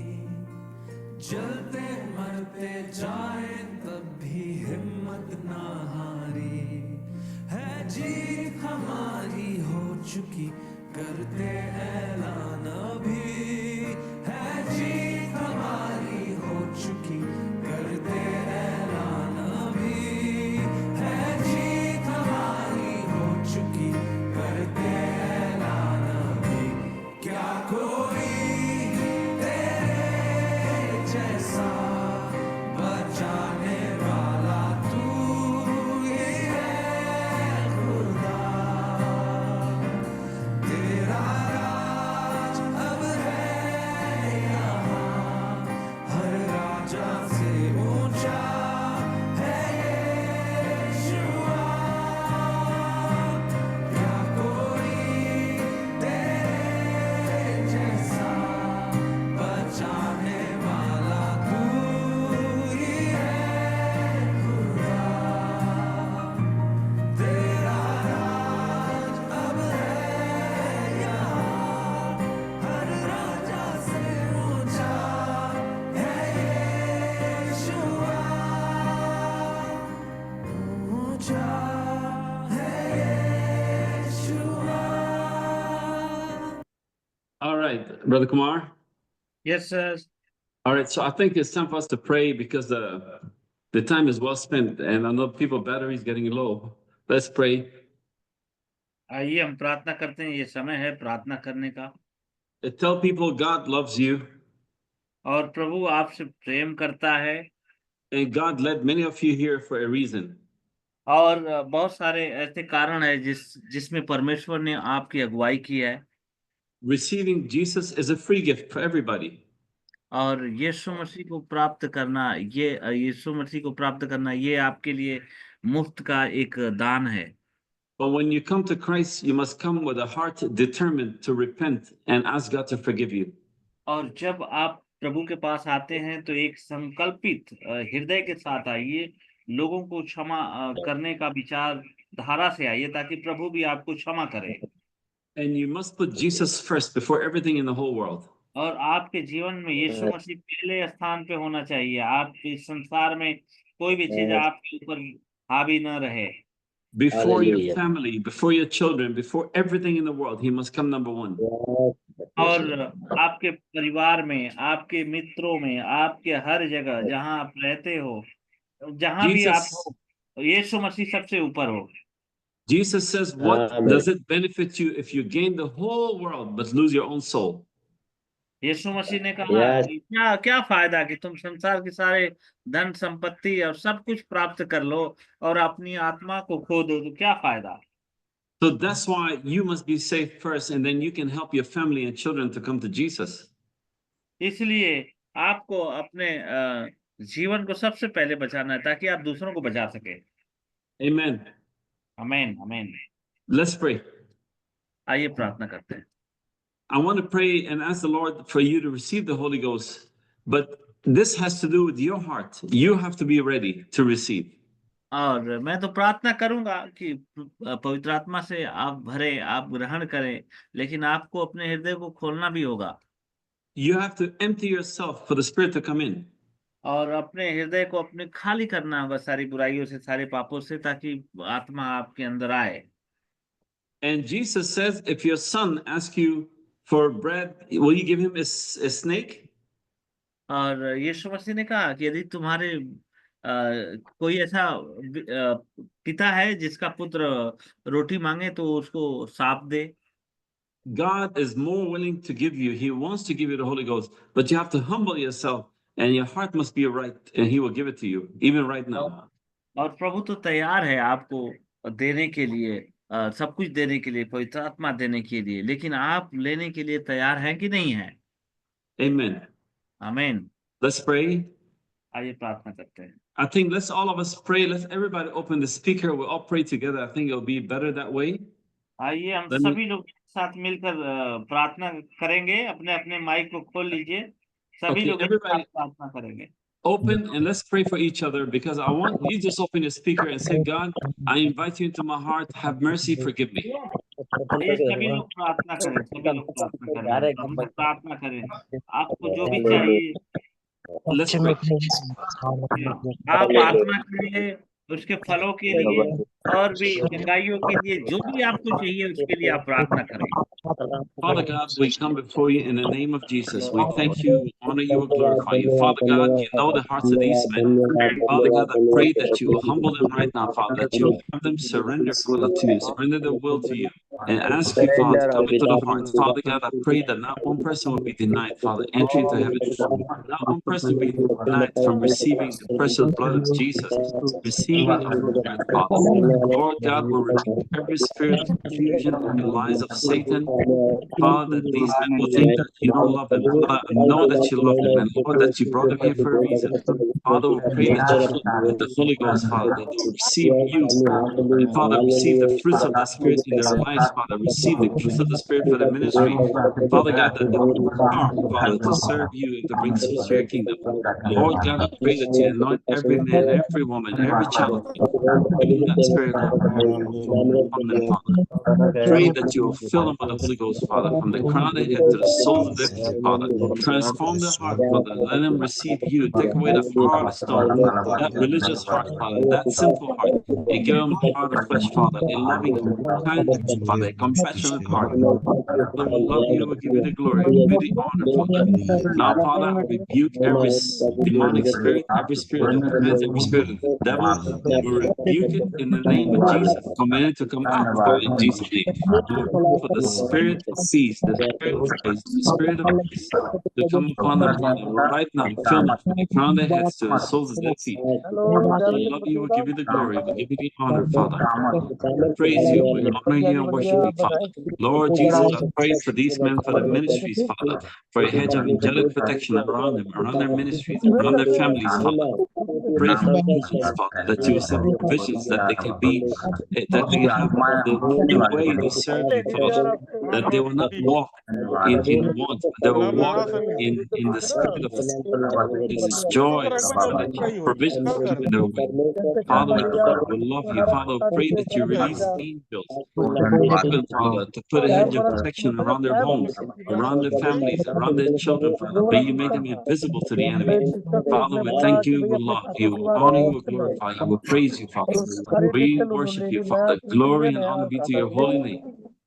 जलते मरते जाए तब भी हिम्मत ना हारी, है जीत हमारी हो चुकी करते ऐलान अभी। है जीत हमारी हो चुकी करते ऐलान अभी। है जीत हमारी हो चुकी करते ऐलान अभी। क्या कोई तेरे जैसा बचाने वाला, तू ही है खुदा। तेरा राज अब है यहाँ, हर राजा से ऊंचा है यीशुआ। क्या कोई तेरे जैसा बचाने वाला, तू ही है खुदा। तेरा राज अब है यहाँ, हर राजा से ऊंचा है यीशुआ। ऊंचा है यीशुआ। All right, Brother Kumar. Yes sir. All right, so I think it's time for us to pray because the time is well spent and I know people batteries getting low. Let's pray. आइए हम प्रार्थना करते हैं, ये समय है प्रार्थना करने का। Tell people God loves you और प्रभु आपसे प्रेम करता है, and God led many of you here for a reason. और बहुत सारे ऐसे कारण है जिसमें परमेश्वर ने आपकी अगुवाई की है। Receiving Jesus is a free gift for everybody. और यीशु मसीह को प्राप्त करना, ये आपके लिए मुफ्त का एक दान है। But when you come to Christ, you must come with a heart determined to repent and ask God to forgive you. और जब आप प्रभु के पास आते हैं तो एक संकल्पित हृदय के साथ आइए, लोगों को क्षमा करने का विचार धारा से आइए ताकि प्रभु भी आपको क्षमा करे। And you must put Jesus first before everything in the whole world. और आपके जीवन में यीशु मसीह पहले स्थान पे होना चाहिए। आप इस संसार में कोई भी चीज आपके ऊपर हावी न रहे। Before your Hallelujah. family, before your children, before everything in the world, he must come number one. और आपके परिवार में, आपके मित्रों में, आपके हर जगह जहां आप रहते हो, जहां भी आप Jesus, हो, यीशु मसीह सबसे ऊपर हो। Jesus says, what Amen. does it benefit you if you gain the whole world but lose your own soul? यीशु मसीह ने कहा Yes. कि क्या क्या फायदा कि तुम संसार के सारे धन संपत्ति और सब कुछ प्राप्त कर लो और अपनी आत्मा को खो दो, तो क्या फायदा। So that's why you must be saved first, and then you can help your family and children to come to Jesus. इसलिए आपको अपने जीवन को सबसे पहले बचाना है ताकि आप दूसरों को बचा सके। Amen. आमीन आमीन। Let's pray. आइए प्रार्थना करते हैं। I want to pray and ask the Lord for you to receive the Holy Ghost, but this has to do with your heart. You have to be ready to receive. और मैं तो प्रार्थना करूंगा कि पवित्र आत्मा से आप भरे, आप ग्रहण करें, लेकिन आपको अपने हृदय को खोलना भी होगा। You have to empty yourself for the Spirit to come in. और अपने हृदय को अपने खाली करना होगा सारी बुराइयों से, सारे पापों से, ताकि आत्मा आपके अंदर आए। And Jesus says, if your son asks you for bread, will you give him a snake? और यीशु मसीह ने कहा कि यदि तुम्हारे कोई ऐसा पिता है जिसका पुत्र रोटी मांगे तो उसको सांप दे। God is more willing to give you. He wants to give you the Holy Ghost, but you have to humble yourself and your heart must be right and he will give it to you, even right now. और प्रभु तो तैयार है आपको देने के लिए, सब कुछ देने के लिए, पवित्र आत्मा देने के लिए, लेकिन आप लेने के लिए तैयार हैं कि नहीं है। Amen. आमीन। Let's pray. आइए प्रार्थना करते हैं। I think let's all of us pray. Let's everybody open the speaker. We'll all pray together. I think it'll be better that way. आइए हम Let me- सभी लोग एक साथ मिलकर प्रार्थना करेंगे। अपने अपने माइक को खोल लीजिए, सभी Okay, लोग एक साथ everybody- प्रार्थना करेंगे। Open and let's pray for each other, because I want you just open your speaker and say, God, I invite you into my heart. Have mercy, forgive me. ये सभी लोग प्रार्थना करें, सभी लोग प्रार्थना करें, हम सब प्रार्थना करें। आपको जो भी चाहिए, Let's pray. आप आत्मा के लिए, उसके फलों के लिए और भी चंगाइयों के लिए, जो भी आपको चाहिए उसके लिए आप प्रार्थना करें। Father God, we come before you in the name of Jesus. We thank you, honor you, glorify you. Father God, you know the hearts of these men. Father God, I pray that you will humble them right now, Father, that you will have them surrender, Father, to you, surrender their will to you, and ask you, Father, to come into the heart. Father God, I pray that not one person will be denied, Father, entry into heaven. Not one person will be denied from receiving the precious blood of Jesus, receiving the Holy Spirit, Father. Lord God, will rebuke every spirit of confusion and lies of Satan. Father, that these men will think that you don't love them. Father, I know that you love them, and Lord, that you brought them here for a reason. Father, we pray that you fill them with the Holy Ghost, Father, that they receive you. And Father, receive the fruits of the Spirit in their lives, Father. Receive the gifts of the Spirit for the ministry. Father God, that they will be powerful, Father, to serve you and to bring souls to your kingdom. Lord God, I pray that you anoint every man, every woman, every child. Bring that Spirit upon them, Father. Pray that you will fill them with the Holy Ghost, Father, from the crown of their head to the soles of their feet, Father. Transform their heart, Father. Let them receive you. Take away the heart of stone, that religious heart, Father, that sinful heart, and give them a heart of flesh, Father, a loving heart, kind heart, Father, a compassionate heart. Father, we love you. We give you the glory. We give you the honor, Father. Now, Father, I rebuke every demonic spirit, every spirit of demons, every spirit of the devil. We rebuke it in the name of Jesus. Command it to come out, Father, in Jesus' name. We pray for the spirit of peace, the spirit of praise, the spirit of peace to come upon them, Father, right now. Fill them from the crown of their heads to the soles of their feet. We love you. We give you the glory. We give you the honor, Father. We praise you. We honor you and worship worship you, Father. Lord Jesus, I pray for these men, for the ministries, Father, for a hedge of angelic protection around them, around their ministries, around their families, Father. Pray for provisions, Father, that you send provisions, that they can be, that they have the way to serve you, Father, that they will not walk in want, but they will walk in the spirit of this joy, Father, provisions will come in their way. Father, we love you. Father, we pray that you release angels from heaven, Father, to put a hedge of protection around their homes, around their families, around their children, Father. May you make them invisible to the enemy. Father, we thank you, we love you, we honor you, we glorify you, we praise you, Father. We worship you, Father. Glory and honor be to your holy name.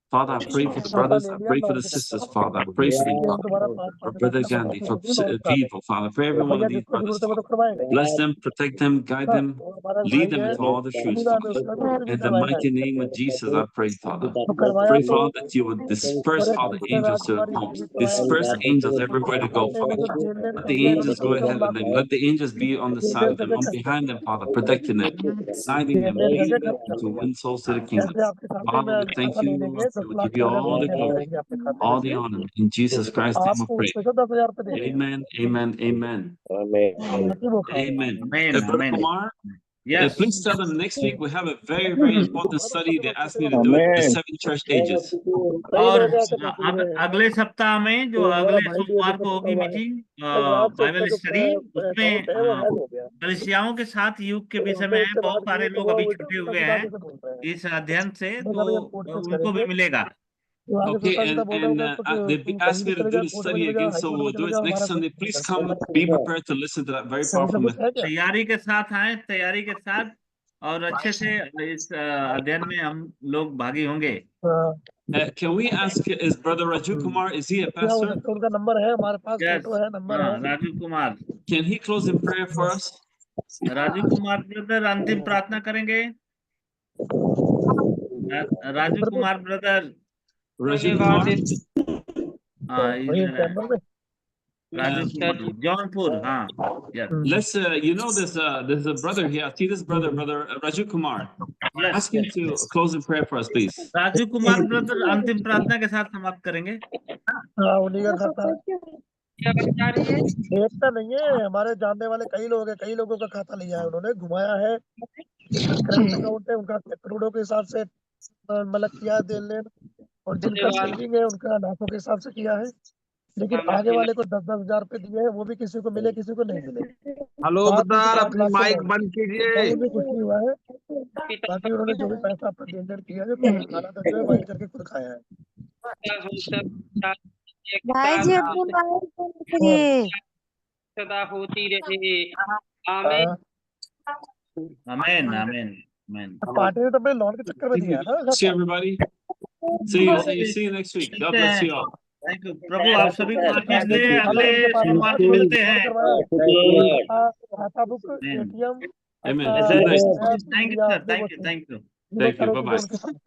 Father, I pray for the brothers, I pray for the sisters, Father. I pray for them, Father. For Brother Gandhi, for Vivo, Father, for every one of these brothers, Father. Bless them, protect them, guide them, lead them into all the truth, Father. In the mighty name of Jesus, I pray, Father. Pray, Father, that you would disperse, Father, angels to their homes. Disperse angels everywhere they go, Father. Let the angels go ahead of them. Let the angels be on the side of them, on behind them, Father, protecting them, guiding them, leading them to win souls to the kingdom. Father, we thank you, we love you, we give you all the glory, all the honor. In Jesus Christ's name I pray. Amen, amen, amen. Amen. Amen, Brother amen. Kumar, Yes. please tell them next week we have a very, very important study. They asked me to do it, the 7 church ages. और अगले सप्ताह में जो अगले सोमवार को होगी meeting Bible study, उसमें कलीसियाओं के साथ युग के विषय में है। बहुत सारे लोग अभी छुटे हुए हैं इस अध्ययन से, तो उनको भी मिलेगा। Okay, and they asked me to do the study again, so we'll do it next Sunday. Please come, be prepared to listen to that very powerful message. तैयारी के साथ आए, तैयारी के साथ, और अच्छे से इस अध्ययन में हम लोग भागी होंगे। Can we ask, is Brother Raju Kumar, is he a pastor? उनका नंबर है हमारे पास, Yes. फोटो है, नंबर है। Raju Kumar, Can he close in prayer for us? Raju Kumar brother अंतिम प्रार्थना करेंगे। Raju Kumar brother, Raju Kumar? Raju Kumar Jaunpur, हाँ। Let's, you know, there's a brother here. See this brother Raju Kumar. Ask him to close in prayer for us, please. Raju Kumar brother अंतिम प्रार्थना के साथ समाप्त करेंगे। उन्हीं का खाता देखता नहीं है, हमारे जानने वाले कई लोग हैं, कई लोगों का खाता लिया है उन्होंने, घुमाया है। करंट अकाउंट है उनका, करोड़ों के हिसाब से मतलब किया देन लेन, और जिनका सेविंग है उनका लाखों के हिसाब से किया है। लेकिन आगे वाले को 10-10 हजार रुपए दिए हैं, वो भी किसी को मिले, किसी को नहीं मिले। हेलो ब्रदर, अपनी माइक बंद कीजिए। भी कुछ नहीं हुआ है, बाकी उन्होंने जो भी पैसा अपना देन लेन किया है, खाना था जो है वही करके खुद खाया है। भाई जी अपनी माइक बंद करिए। सदा होती रहे, आमीन आमीन आमीन आमीन। पार्टी ने तो अपने लॉन के चक्कर में दिया है ना। See everybody. See you next week. God bless you all. Thank you प्रभु, आप सभी को आशीष दे। अगले सोमवार को मिलते हैं। खाता book, ATM. Amen. Good night. Thank you sir, thank you. Thank you. Bye-bye.